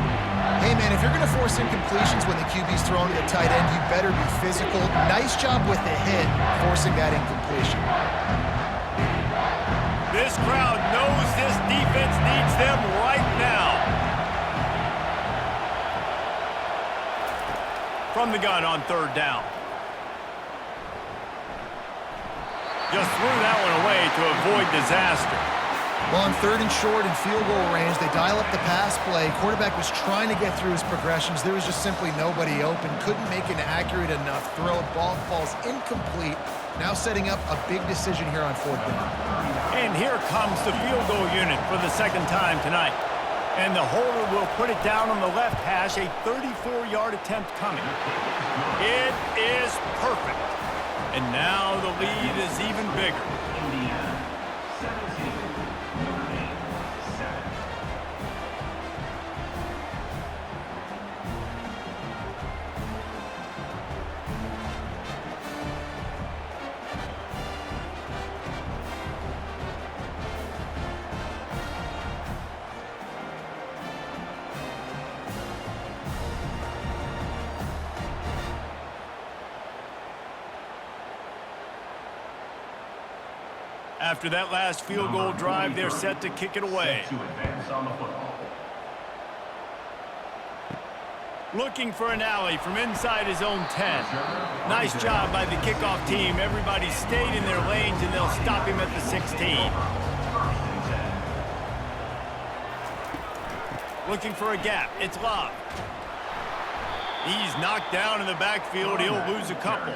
Hey, man, if you're going to force incompletions when the QB's throwing to the tight end, you better be physical. Nice job with the hit, forcing that incompletion. This crowd knows this defense needs them right now. From the gun on 3rd down. Just threw that one away to avoid disaster. Well, on 3rd and short and field goal range, they dial up the pass play. Quarterback was trying to get through his progressions. There was just simply nobody open. Couldn't make an accurate enough throw. Ball falls incomplete. Now setting up a big decision here on 4th down. And here comes the field goal unit for the 2nd time tonight. And the holder will put it down on the left hash, a 34-yard attempt coming. It is perfect. And now the lead is even bigger. Indiana, 17, Notre Dame, 7. After that last field goal drive, they're set to kick it away. To advance on the football. Looking for an alley from inside his own 10. Nice job by the kickoff team. Everybody stayed in their lanes, and they'll stop him at the 16. Looking for a gap. It's Love. He's knocked down in the backfield. He'll lose a couple.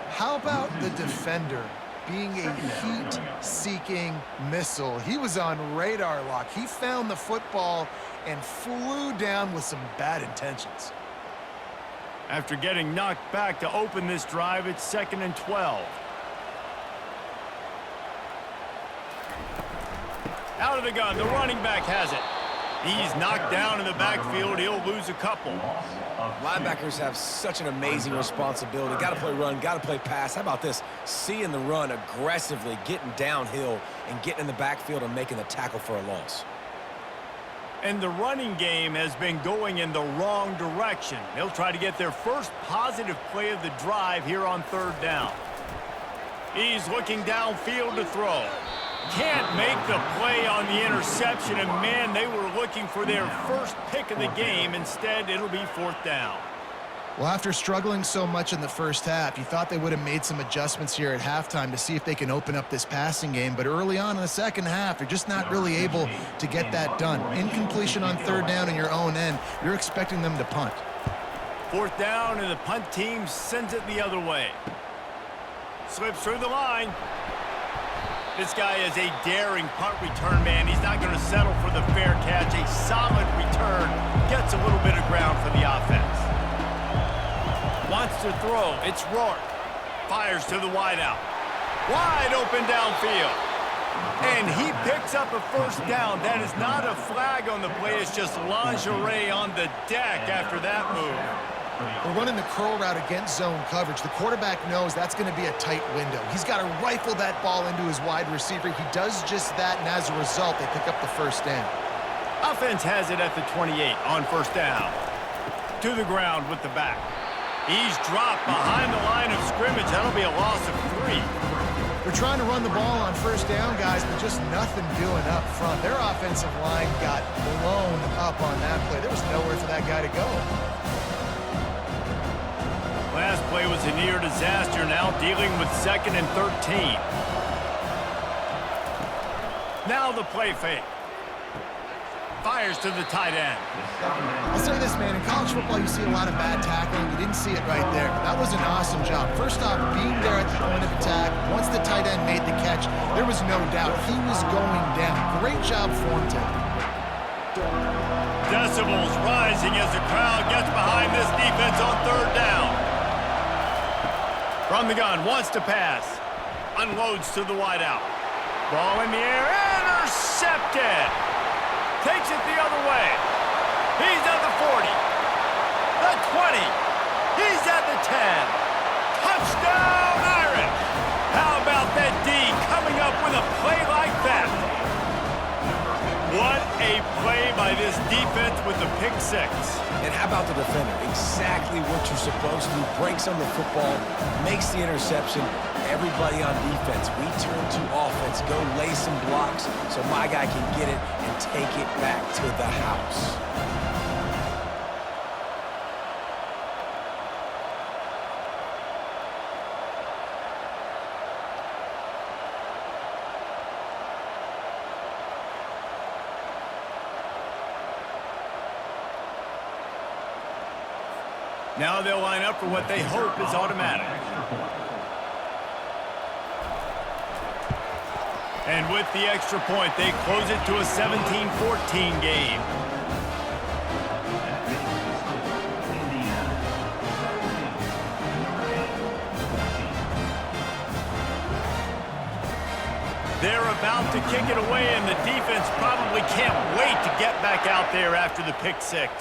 How about the defender being a heat-seeking missile? He was on radar lock. He found the football and flew down with some bad intentions. After getting knocked back to open this drive, it's 2nd and 12. Out of the gun, the running back has it. He's knocked down in the backfield. He'll lose a couple. Linebackers have such an amazing responsibility. Got to play run, got to play pass. How about this? Seeing the run aggressively, getting downhill, and getting in the backfield and making the tackle for a loss. And the running game has been going in the wrong direction. They'll try to get their first positive play of the drive here on 3rd down. He's looking downfield to throw. Can't make the play on the interception, and man, they were looking for their first pick of the game. Instead, it'll be 4th down. Well, after struggling so much in the first half, you thought they would have made some adjustments here at halftime to see if they can open up this passing game. But early on in the second half, they're just not really able to get that done. Incompletion on 3rd down in your own end, you're expecting them to punt. 4th down, and the punt team sends it the other way. Slips through the line. This guy is a daring punt return man. He's not going to settle for the fair catch. A solid return. Gets a little bit of ground for the offense. Wants to throw. It's Rourke. Fires to the wideout. Wide open downfield. And he picks up a 1st down. That is not a flag on the play. It's just lingerie on the deck after that move. We're running the curl route against zone coverage. The quarterback knows that's going to be a tight window. He's got to rifle that ball into his wide receiver. He does just that, and as a result, they pick up the 1st down. Offense has it at the 28 on 1st down. To the ground with the back. He's dropped behind the line of scrimmage. That'll be a loss of 3. We're trying to run the ball on 1st down, guys, but just nothing doing up front. Their offensive line got blown up on that play. There was nowhere for that guy to go. Last play was a near disaster, now dealing with 2nd and 13. Now the play fake. Fires to the tight end. I'll say this, man, in college football you see a lot of bad tackling. You didn't see it right there. That was an awesome job. First off, being there at the point of attack, once the tight end made the catch, there was no doubt he was going down. Great job form taking. Decibels rising as the crowd gets behind this defense on 3rd down. From the gun, wants to pass. Unloads to the wideout. Ball in the air, intercepted. Takes it the other way. He's at the 40. The 20. He's at the 10. Touchdown, Irish. How about that D coming up with a play like that? What a play by this defense with the pick 6. And how about the defender? Exactly what you're supposed to do. Breaks on the football, makes the interception. Everybody on defense, we turn to offense. Go lay some blocks so my guy can get it and take it back to the house. Now they'll line up for what they hope is automatic. And with the extra point, they close it to a 17-14 game. They're about to kick it away, and the defense probably can't wait to get back out there after the pick 6.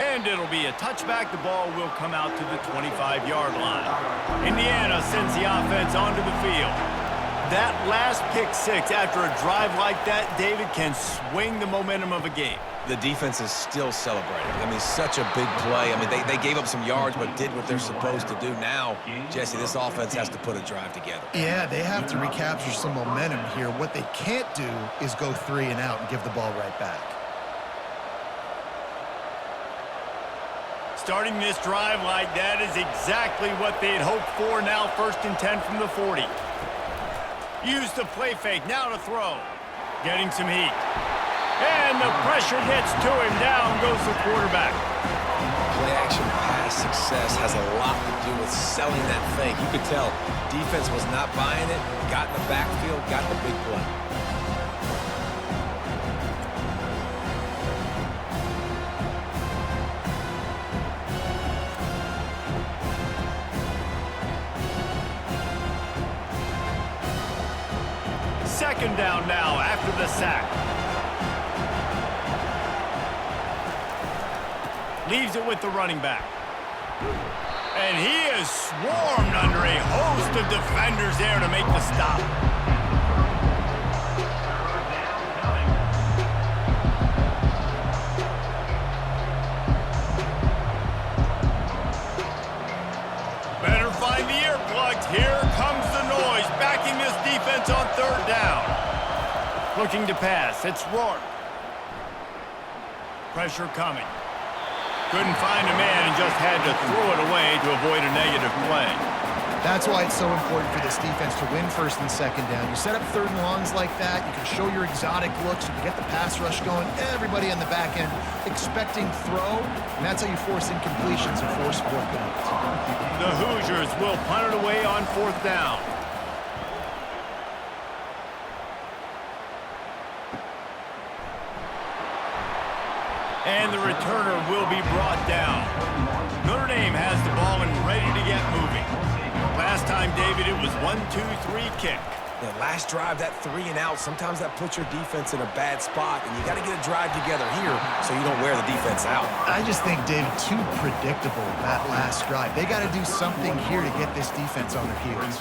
And it'll be a touchback. The ball will come out to the 25-yard line. Indiana sends the offense onto the field. That last pick 6 after a drive like that, David, can swing the momentum of a game. The defense is still celebrating. I mean, such a big play. I mean, they gave up some yards but did what they're supposed to do. Now, Jesse, this offense has to put a drive together. Yeah, they have to recapture some momentum here. What they can't do is go 3 and out and give the ball right back. Starting this drive like that is exactly what they'd hoped for. Now 1st and 10 from the 40. Use the play fake, now to throw. Getting some heat. And the pressure gets to him. Down goes the quarterback. Play-action pass success has a lot to do with selling that fake. You could tell defense was not buying it, got in the backfield, got the big play. Second down now after the sack. Leaves it with the running back. And he is swarmed under a host of defenders there to make the stop. Better find the earplugs. defense on third down. Looking to pass. It's Rourke. Pressure coming. Couldn't find a man and just had to throw it away to avoid a negative play. That's why it's so important for this defense to win first and second down. You set up third and longs like that, you can show your exotic looks, you can get the pass rush going, everybody on the back end expecting throw, and that's how you force incompletions and force fourth downs. The Hoosiers will punt it away on fourth down. And the returner will be brought down. Notre Dame has the ball and ready to get moving. Last time, David, it was 1-2-3 kick. Yeah, last drive, that 3 and out, sometimes that puts your defense in a bad spot, and you got to get a drive together here so you don't wear the defense out. I just think, David, too predictable that last drive. They got to do something here to get this defense on their heels.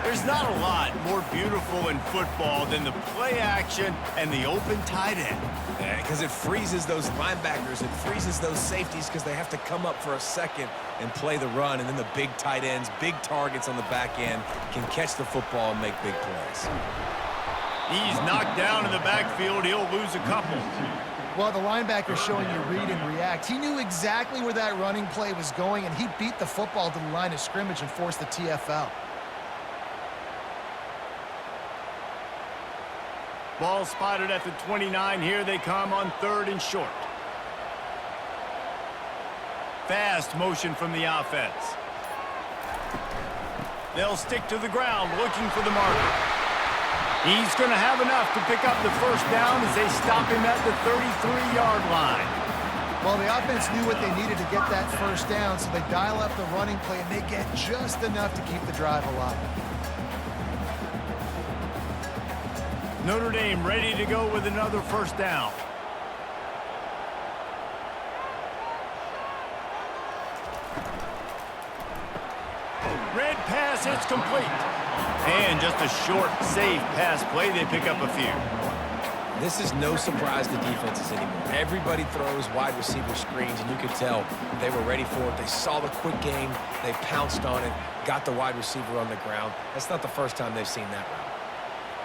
There's not a lot more beautiful in football than the play action and the open tight end. Yeah, because it freezes those linebackers, it freezes those safeties because they have to come up for a second and play the run, and then the big tight ends, big targets on the back end can catch the football and make big plays. He's knocked down in the backfield. He'll lose a couple. Well, the linebacker's showing you read and react. He knew exactly where that running play was going, and he beat the football to the line of scrimmage and forced the TFL. Ball spotted at the 29. Here they come on third and short. Fast motion from the offense. They'll stick to the ground looking for the marker. He's going to have enough to pick up the first down as they stop him at the 33-yard line. Well, the offense knew what they needed to get that first down, so they dial up the running play, and they get just enough to keep the drive alive. Notre Dame ready to go with another first down. Red pass, it's complete. And just a short, safe pass play. They pick up a few. This is no surprise to defenses anymore. Everybody throws wide receiver screens, and you could tell they were ready for it. They saw the quick game. They pounced on it, got the wide receiver on the ground. That's not the first time they've seen that route.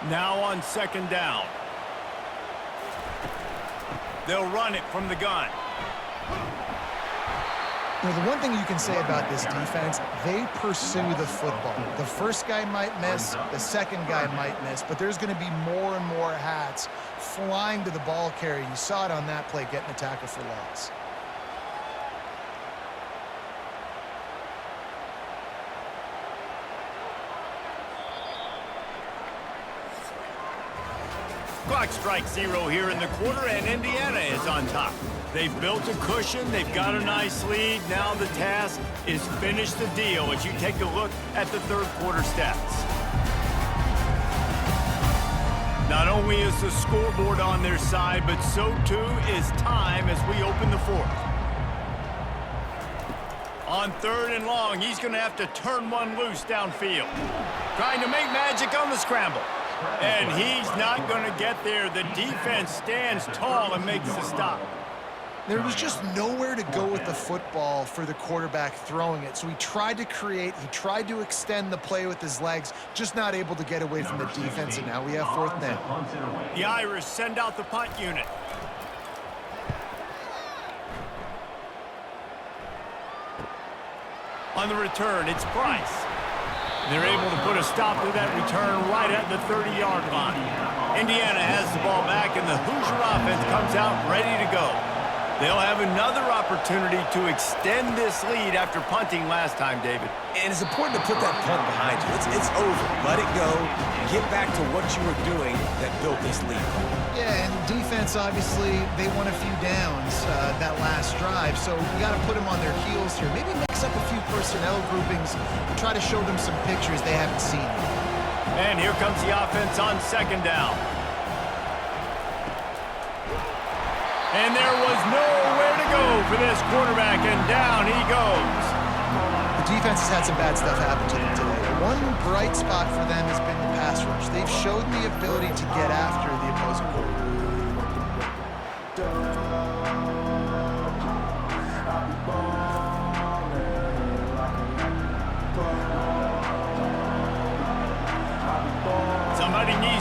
Now on second down. They'll run it from the gun. You know, the one thing you can say about this defense, they pursue the football. The first guy might miss, the second guy might miss, but there's going to be more and more hats flying to the ball carrier. You saw it on that play, getting a tackle for loss. Clock strikes 0 here in the quarter, and Indiana is on top. They've built a cushion. They've got a nice lead. Now the task is finish the deal as you take a look at the third quarter stats. Not only is the scoreboard on their side, but so too is time as we open the fourth. On third and long, he's going to have to turn one loose downfield. Trying to make magic on the scramble. And he's not going to get there. The defense stands tall and makes the stop. There was just nowhere to go with the football for the quarterback throwing it. So he tried to create, he tried to extend the play with his legs, just not able to get away from the defense, and now we have fourth down. The Irish send out the punt unit. On the return, it's Price. They're able to put a stop to that return right at the 30-yard line. Indiana has the ball back, and the Hoosier offense comes out ready to go. They'll have another opportunity to extend this lead after punting last time, David. And it's important to put that punt behind you. It's over. Let it go. Get back to what you were doing that built this lead. Yeah, and defense, obviously, they won a few downs that last drive, so you got to put them on their heels here. Maybe mix up a few personnel groupings and try to show them some pictures they haven't seen. And here comes the offense on second down. And there was nowhere to go for this quarterback, and down he goes. The defense has had some bad stuff happen to them today. One bright spot for them has been the pass rush. They've shown the ability to get after the opposing quarterback.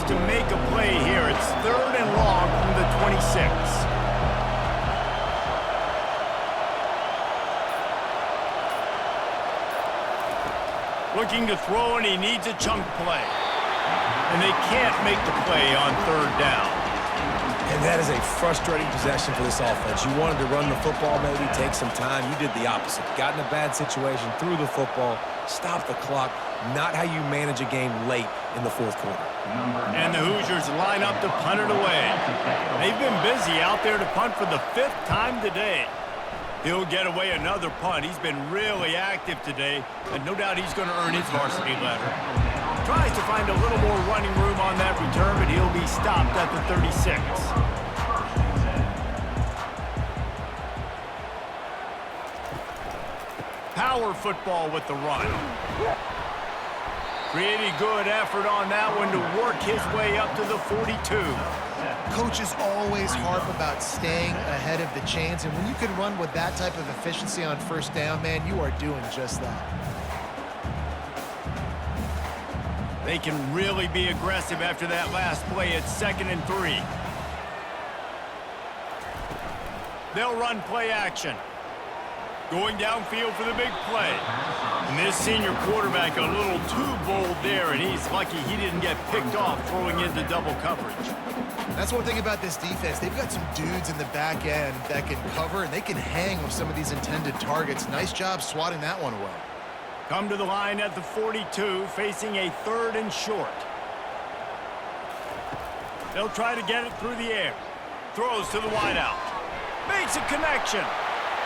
to make a play here. It's 3rd and long from the 26. Looking to throw, and he needs a chunk play. And they can't make the play on 3rd down. And that is a frustrating possession for this offense. You wanted to run the football, maybe take some time. You did the opposite. Got in a bad situation, threw the football, stopped the clock. Not how you manage a game late in the 4th quarter. And the Hoosiers line up to punt it away. They've been busy out there to punt for the 5th time today. He'll get away another punt. He's been really active today, and no doubt he's going to earn his varsity letter. Tries to find a little more running room on that return, but he'll be stopped at the 36. Power football with the run. Pretty good effort on that one to work his way up to the 42. Coaches always harp about staying ahead of the chains, and when you can run with that type of efficiency on 1st down, man, you are doing just that. They can really be aggressive after that last play. It's 2nd and 3. They'll run play action. Going downfield for the big play. And this senior quarterback a little too bold there, and he's lucky he didn't get picked off throwing into double coverage. That's one thing about this defense. They've got some dudes in the back end that can cover, and they can hang with some of these intended targets. Nice job swatting that one away. Come to the line at the 42, facing a 3rd and short. They'll try to get it through the air. Throws to the wideout. Makes a connection.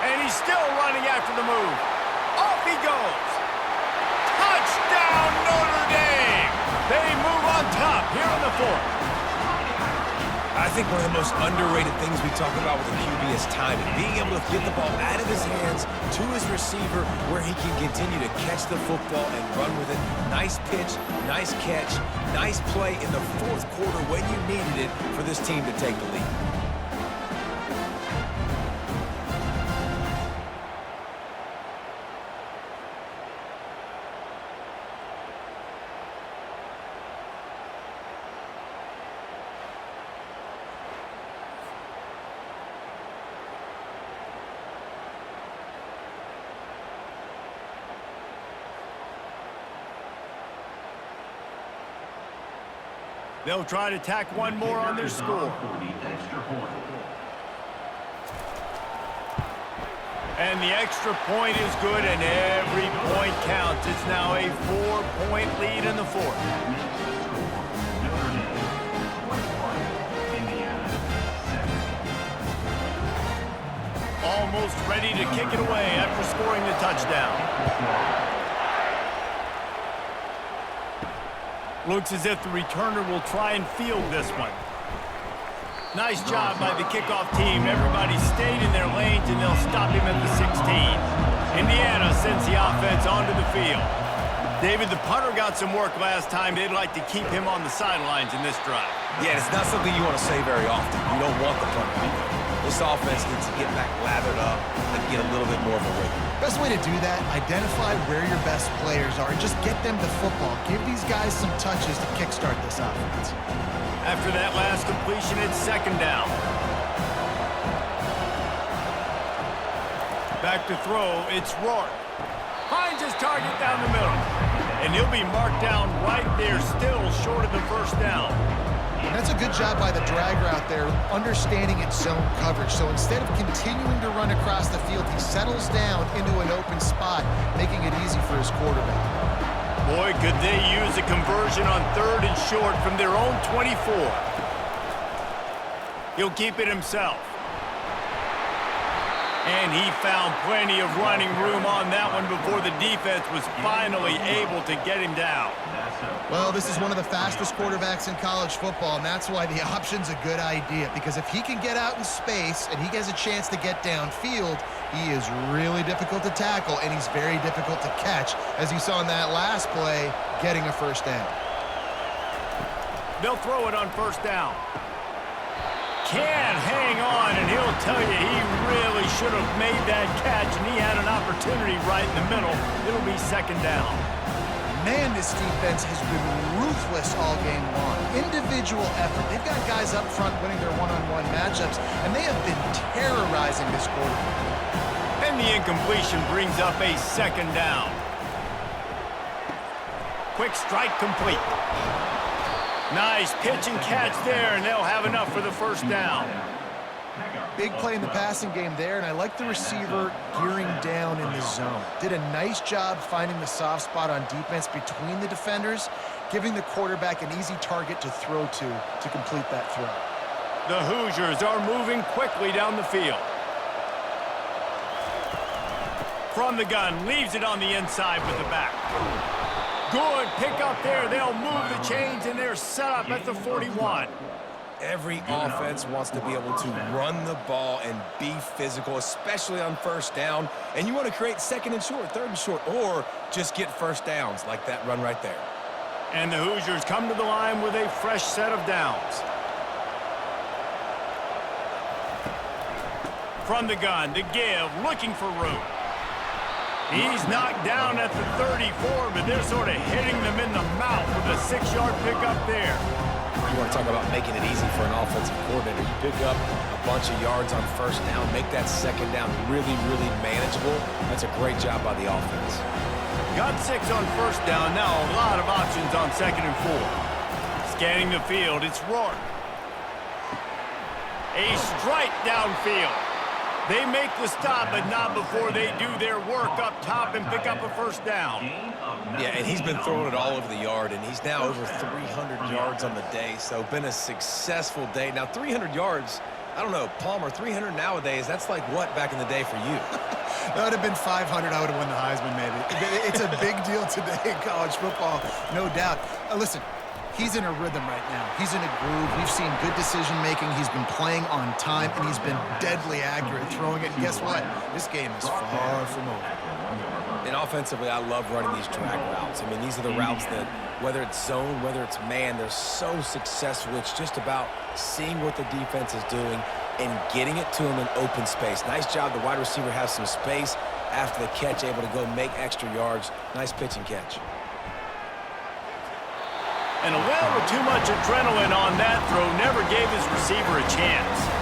And he's still running after the move. Off he goes. Touchdown, Notre Dame. They move on top here in the 4th. I think one of the most underrated things we talk about with a QB is timing. Being able to get the ball out of his hands to his receiver where he can continue to catch the football and run with it. Nice pitch, nice catch, nice play in the 4th quarter when you needed it for this team to take the lead. They'll try to tack one more on their score. And the extra point is good, and every point counts. It's now a 4-point lead in the 4th. Almost ready to kick it away after scoring the touchdown. Looks as if the returner will try and field this one. Nice job by the kickoff team. Everybody stayed in their lanes, and they'll stop him at the 16. Indiana sends the offense onto the field. David, the punter got some work last time. They'd like to keep him on the sidelines in this drive. Yeah, it's not something you want to say very often. You don't want the punter either. This offense needs to get back lathered up and get a little bit more of a rhythm. Best way to do that, identify where your best players are and just get them the football. Give these guys some touches to kickstart this offense. After that last completion, it's 2nd down. Back to throw, it's Rourke. Finds his target down the middle. And he'll be marked down right there, still short of the 1st down. And that's a good job by the drag route there, understanding its zone coverage. So instead of continuing to run across the field, he settles down into an open spot, making it easy for his quarterback. Boy, could they use a conversion on 3rd and short from their own 24. He'll keep it himself. And he found plenty of running room on that one before the defense was finally able to get him down. Well, this is one of the fastest quarterbacks in college football, and that's why the option's a good idea. Because if he can get out in space and he has a chance to get downfield, he is really difficult to tackle, and he's very difficult to catch, as you saw in that last play, getting a 1st down. They'll throw it on 1st down. Can't hang on, and he'll tell you he really should have made that catch, and he had an opportunity right in the middle. It'll be 2nd down. Man, this defense has been ruthless all game long. individual effort. They've got guys up front winning their one-on-one matchups, and they have been terrorizing this quarterback. And the incompletion brings up a second down. Quick strike complete. Nice pitch and catch there, and they'll have enough for the first down. Big play in the passing game there, and I like the receiver gearing down in the zone. Did a nice job finding the soft spot on defense between the defenders, giving the quarterback an easy target to throw to complete that throw. The Hoosiers are moving quickly down the field. From the gun, leaves it on the inside with the back. Good pick up there. They'll move the chains, and they're set up at the 41. Every offense wants to be able to run the ball and be physical, especially on first down. And you want to create second and short, third and short, or just get first downs like that run right there. And the Hoosiers come to the line with a fresh set of downs. From the gun, the give, looking for room. He's knocked down at the 34, but they're sort of hitting them in the mouth with a 6-yard pickup there. You want to talk about making it easy for an offensive coordinator. You pick up a bunch of yards on first down, make that second down really, really manageable. That's a great job by the offense. Got 6 on first down, now a lot of options on second and 4. Scanning the field, it's Rourke. A strike downfield. They make the stop, but not before they do their work up top and pick up a first down. Yeah, and he's been throwing it all over the yard, and he's now over 300 yards on the day, so been a successful day. Now, 300 yards, I don't know, Palmer, 300 nowadays, that's like what back in the day for you? That would have been 500. I would have won the Heisman, maybe. It's a big deal today in college football, no doubt. Listen, he's in a rhythm right now. He's in a groove. We've seen good decision-making. He's been playing on time, and he's been deadly accurate throwing it. And guess what? This game is far from over. And offensively, I love running these track routes. I mean, these are the routes that, whether it's zone, whether it's man, they're so successful. It's just about seeing what the defense is doing and getting it to them in open space. Nice job. The wide receiver has some space after the catch, able to go make extra yards. Nice pitch and catch. And a little with too much adrenaline on that throw never gave his receiver a chance.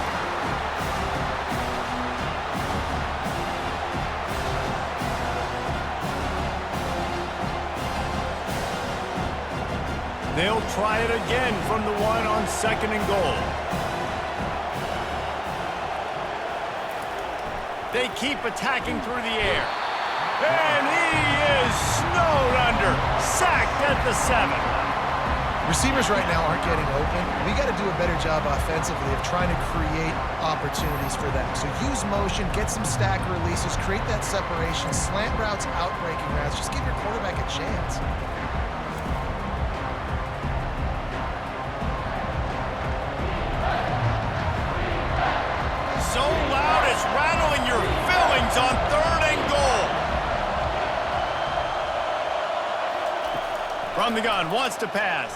They'll try it again from the one on second and goal. They keep attacking through the air. And he is snowed under. Sacked at the 7. Receivers right now aren't getting open. We got to do a better job offensively of trying to create opportunities for them. So use motion, get some stack releases, create that separation, slant routes, out-breaking routes. Just give your quarterback a chance. So loud it's rattling your fillings on third and goal. From the gun, wants to pass.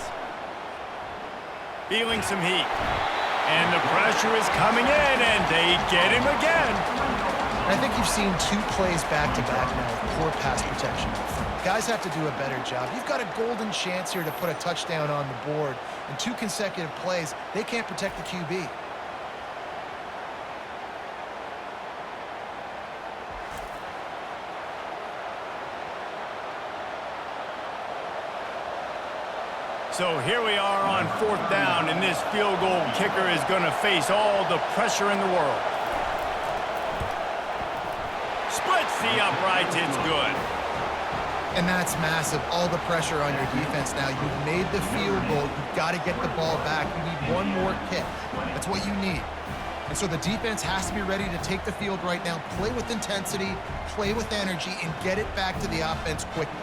Feeling some heat. And the pressure is coming in, and they get him again. I think you've seen 2 plays back-to-back now with poor pass protection up front. Guys have to do a better job. You've got a golden chance here to put a touchdown on the board. In 2 consecutive plays, they can't protect the QB. So here we are on 4th down, and this field goal kicker is going to face all the pressure in the world. Splits the uprights, it's good. And that's massive, all the pressure on your defense now. You've made the field goal. You've got to get the ball back. You need one more kick. That's what you need. And so the defense has to be ready to take the field right now, play with intensity, play with energy, and get it back to the offense quickly.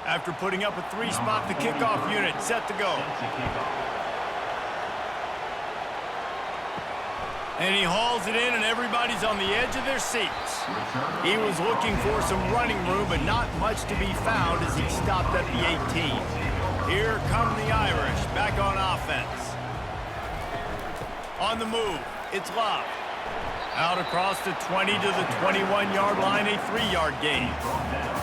After putting up a 3-spot, the kickoff unit set to go. And he hauls it in, and everybody's on the edge of their seats. He was looking for some running room, but not much to be found as he stopped at the 18. Here come the Irish back on offense. On the move, it's Love. Out across the 20 to the 21-yard line, a 3-yard gain.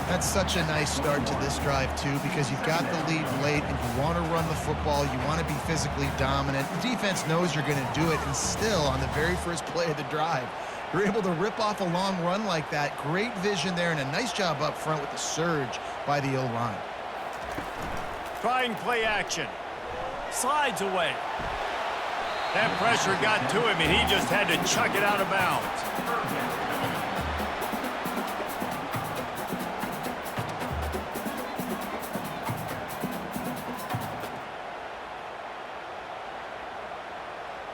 That's such a nice start to this drive, too, because you've got the lead late and you want to run the football. You want to be physically dominant. The defense knows you're going to do it, and still, on the very first play of the drive, you're able to rip off a long run like that. Great vision there, and a nice job up front with the surge by the O-line. Trying play action. Slides away. That pressure got to him, and he just had to chuck it out of bounds.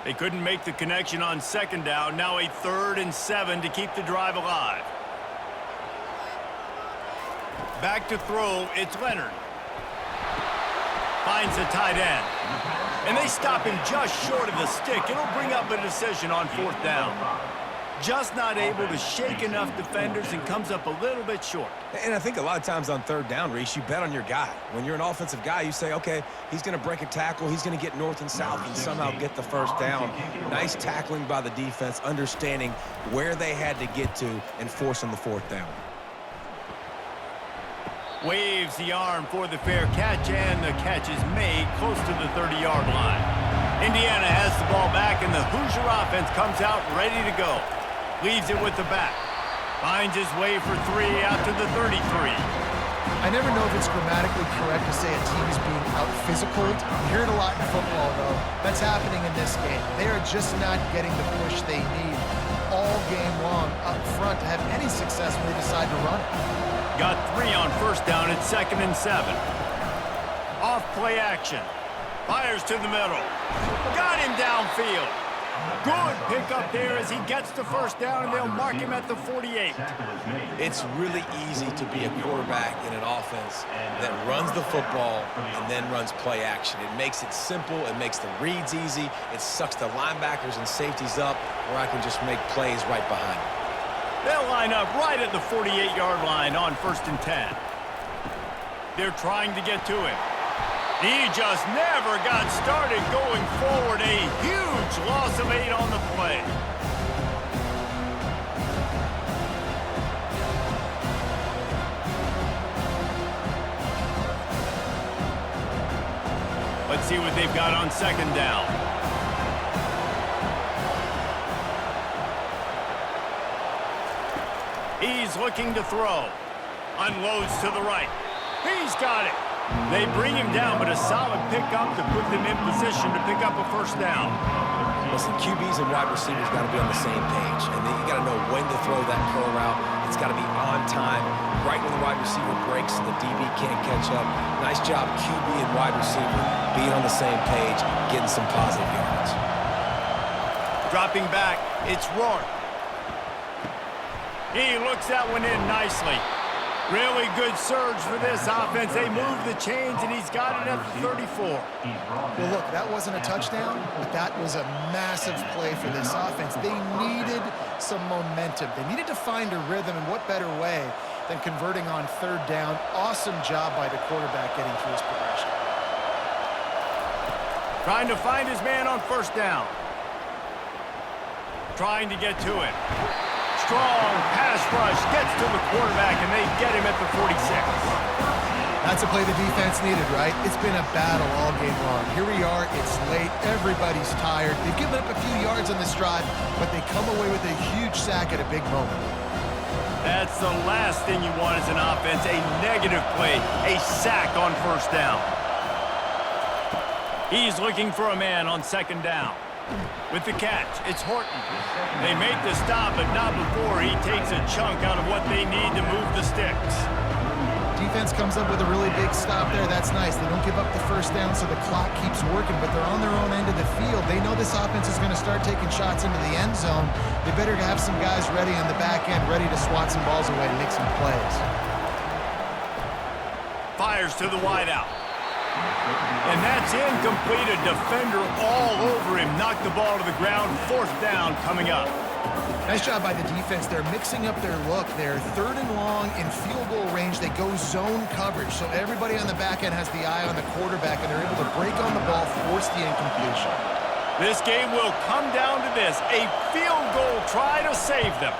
They couldn't make the connection on second down. Now a 3rd and 7 to keep the drive alive. Back to throw, it's Leonard. Finds the tight end. And they stop him just short of the stick. It'll bring up a decision on 4th down. Just not able to shake enough defenders and comes up a little bit short. And I think a lot of times on 3rd down, Reese, you bet on your guy. When you're an offensive guy, you say, okay, he's going to break a tackle. He's going to get north and south and somehow get the 1st down. Nice tackling by the defense, understanding where they had to get to and forcing the 4th down. Waves the arm for the fair catch, and the catch is made close to the 30-yard line. Indiana has the ball back, and the Hoosier offense comes out ready to go. Leaves it with the back. Finds his way for 3 out to the 33. I never know if it's grammatically correct to say a team is being out-physicaled. You hear it a lot in football, though. That's happening in this game. They are just not getting the push they need all game long up front to have any success when they decide to run it. Got 3 on 1st down at 2nd and 7. Off play action. Fires to the middle. Got him downfield. Good pickup there as he gets the 1st down, and they'll mark him at the 48. It's really easy to be a quarterback in an offense that runs the football and then runs play action. It makes it simple. It makes the reads easy. It sucks the linebackers and safeties up where I can just make plays right behind them. They'll line up right at the 48-yard line on 1st and 10. They're trying to get to him. He just never got started going forward. A huge loss of 8 on the play. Let's see what they've got on 2nd down. He's looking to throw. Unloads to the right. He's got it. They bring him down, but a solid pickup to put them in position to pick up a 1st down. Listen, QBs and wide receivers got to be on the same page, and then you got to know when to throw that curl route. It's got to be on time, right when the wide receiver breaks and the DB can't catch up. Nice job, QB and wide receiver, being on the same page, getting some positive yards. Dropping back, it's Rourke. He looks that one in nicely. Really good surge for this offense. They move the chains, and he's got it at the 34. Well, look, that wasn't a touchdown, but that was a massive play for this offense. They needed some momentum. They needed to find a rhythm, and what better way than converting on 3rd down. Awesome job by the quarterback getting through his progression. Trying to find his man on 1st down. Trying to get to him. Strong pass rush gets to the quarterback, and they get him at the 46. That's a play the defense needed, right? It's been a battle all game long. Here we are. It's late. Everybody's tired. They've given up a few yards on this drive, but they come away with a huge sack at a big moment. That's the last thing you want as an offense, a negative play, a sack on 1st down. He's looking for a man on 2nd down. With the catch, it's Horton. They make the stop, but not before he takes a chunk out of what they need to move the sticks. Defense comes up with a really big stop there. That's nice. They don't give up the 1st down, so the clock keeps working, but they're on their own end of the field. They know this offense is going to start taking shots into the end zone. They better have some guys ready on the back end, ready to swat some balls away and make some plays. Fires to the wideout. And that's incomplete. A defender all over him. Knocked the ball to the ground. 4th down coming up. Nice job by the defense. They're mixing up their look. They're 3rd and long in field goal range. They go zone coverage. So everybody on the back end has the eye on the quarterback, and they're able to break on the ball, force the incompletion. This game will come down to this, a field goal try to save them.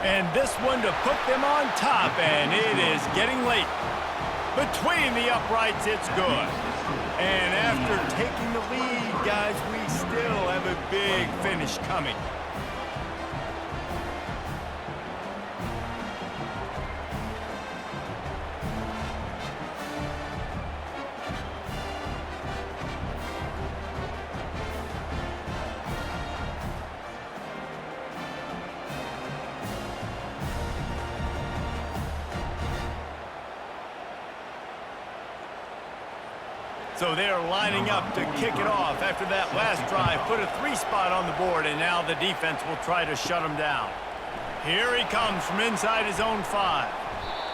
And this one to put them on top, and it is getting late. Between the uprights, it's good. And after taking the lead, guys, we still have a big finish coming. So they're lining up to kick it off after that last drive. Put a 3 spot on the board, and now the defense will try to shut him down. Here he comes from inside his own 5.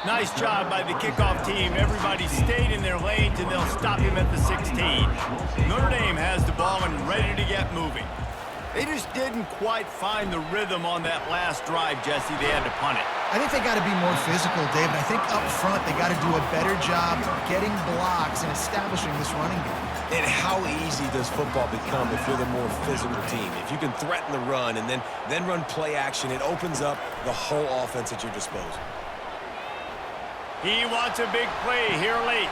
Nice job by the kickoff team. Everybody stayed in their lanes, and they'll stop him at the 16. Notre Dame has the ball and ready to get moving. They just didn't quite find the rhythm on that last drive, Jesse. They had to punt it. I think they got to be more physical, David. I think up front they got to do a better job getting blocks and establishing this running game. And how easy does football become if you're the more physical team? If you can threaten the run and then run play action, it opens up the whole offense at your disposal. He wants a big play here late.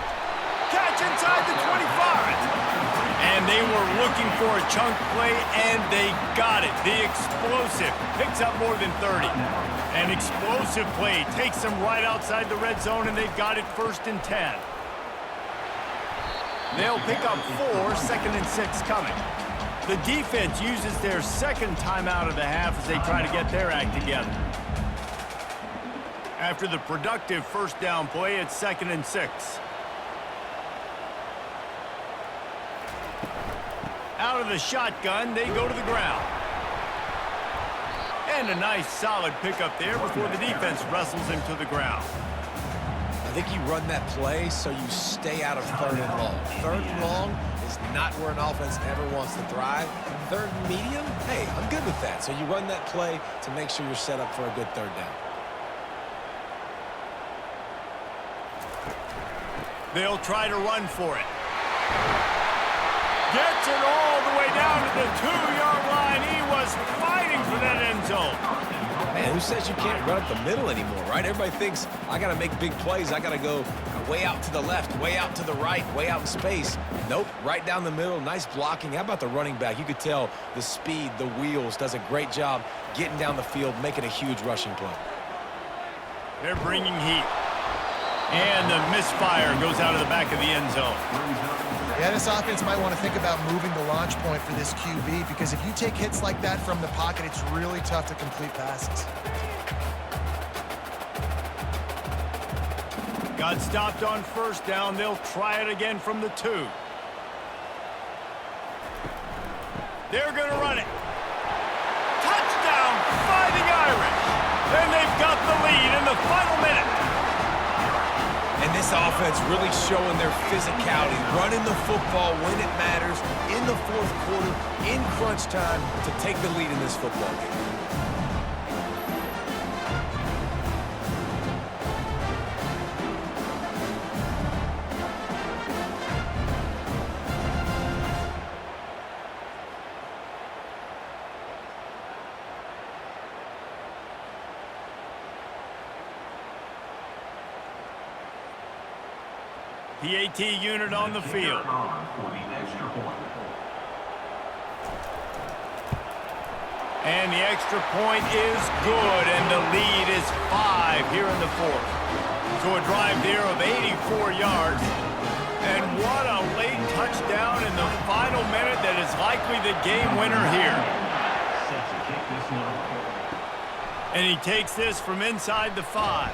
Catch inside the 25. And they were looking for a chunk play, and they got it. The explosive picks up more than 30. An explosive play takes them right outside the red zone, and they've got it 1st and 10. They'll pick up 4, 2nd and 6 coming. The defense uses their 2nd timeout of the half as they try to get their act together. After the productive 1st down play, it's 2nd and 6. Out of the shotgun, they go to the ground. And a nice solid pickup there before the defense wrestles him to the ground. I think you run that play so you stay out of 3rd and long. 3rd and long is not where an offense ever wants to thrive. 3rd and medium, hey, I'm good with that. So you run that play to make sure you're set up for a good 3rd down. They'll try to run for it. Gets it all the way down to the 2-yard line. He was fighting for that end zone. Man, who says you can't run up the middle anymore, right? Everybody thinks I got to make big plays. I got to go way out to the left, way out to the right, way out in space. Nope, right down the middle. Nice blocking. How about the running back? You could tell the speed, the wheels, does a great job getting down the field, making a huge rushing play. They're bringing heat. And the misfire goes out of the back of the end zone. Yeah, this offense might want to think about moving the launch point for this QB, because if you take hits like that from the pocket, it's really tough to complete passes. Got stopped on 1st down. They'll try it again from the 2. They're going to run it. Touchdown, Fighting Irish. And they've got the lead in the final minute. And this offense really showing their physicality, running the football when it matters, in the 4th quarter, in crunch time, to take the lead in this football game. The AT unit on the field. And the extra point is good, and the lead is 5 here in the 4th. So a drive there of 84 yards. And what a late touchdown in the final minute that is likely the game winner here. And he takes this from inside the 5.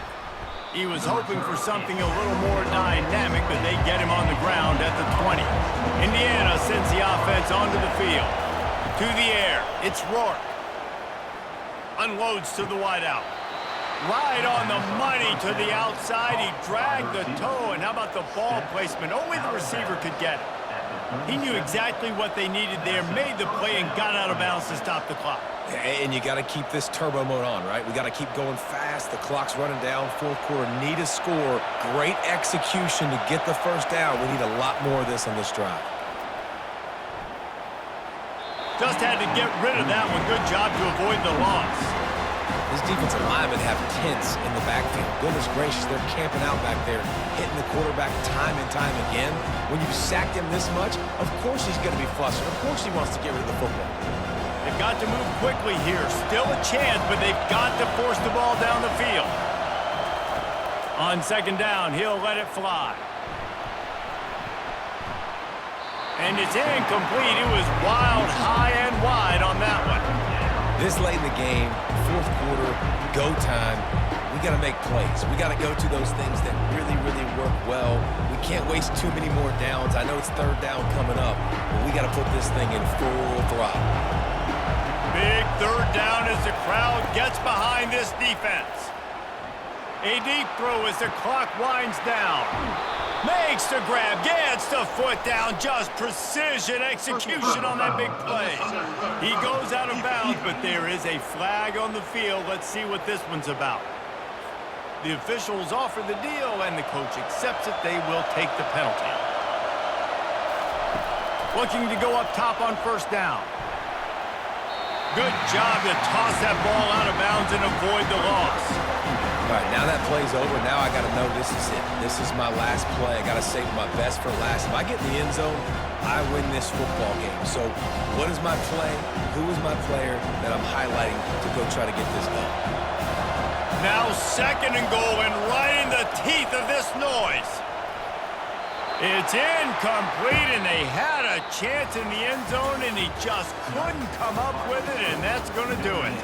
He was hoping for something a little more dynamic, but they get him on the ground at the 20. Indiana sends the offense onto the field. To the air, it's Rourke. Unloads to the wideout. Right on the money to the outside. He dragged the toe, and how about the ball placement? Only the receiver could get it. He knew exactly what they needed there, made the play, and got out of bounds to stop the clock. And you got to keep this turbo mode on, right? We got to keep going fast. The clock's running down. Fourth quarter, need a score. Great execution to get the first down. We need a lot more of this on this drive. Just had to get rid of that one. Good job to avoid the loss. These defensive linemen have tents in the backfield. Goodness gracious, they're camping out back there, hitting the quarterback time and time again. When you sacked him this much, of course he's going to be flustered. Of course he wants to get rid of the football. They've got to move quickly here. Still a chance, but they've got to force the ball down the field. On second down, he'll let it fly. And it's incomplete. It was wild, high and wide on that one. This late in the game, fourth quarter, go time, we got to make plays. We got to go to those things that really, really work well. We can't waste too many more downs. I know it's third down coming up, but we got to put this thing in full throttle. Big third down as the crowd gets behind this defense. A deep throw as the clock winds down. Makes the grab, gets the foot down, just precision execution on that big play. He goes out of bounds, but there is a flag on the field. Let's see what this one's about. The officials offer the deal, and the coach accepts it. They will take the penalty. Looking to go up top on first down. Good job to toss that ball out of bounds and avoid the loss. All right, now that play's over. Now I got to know this is it. This is my last play. I got to save my best for last. If I get in the end zone, I win this football game. So what is my play? Who is my player that I'm highlighting to go try to get this done? Now second and goal, and right in the teeth of this noise. It's incomplete, and they had a chance in the end zone, and he just couldn't come up with it, and that's going to do it.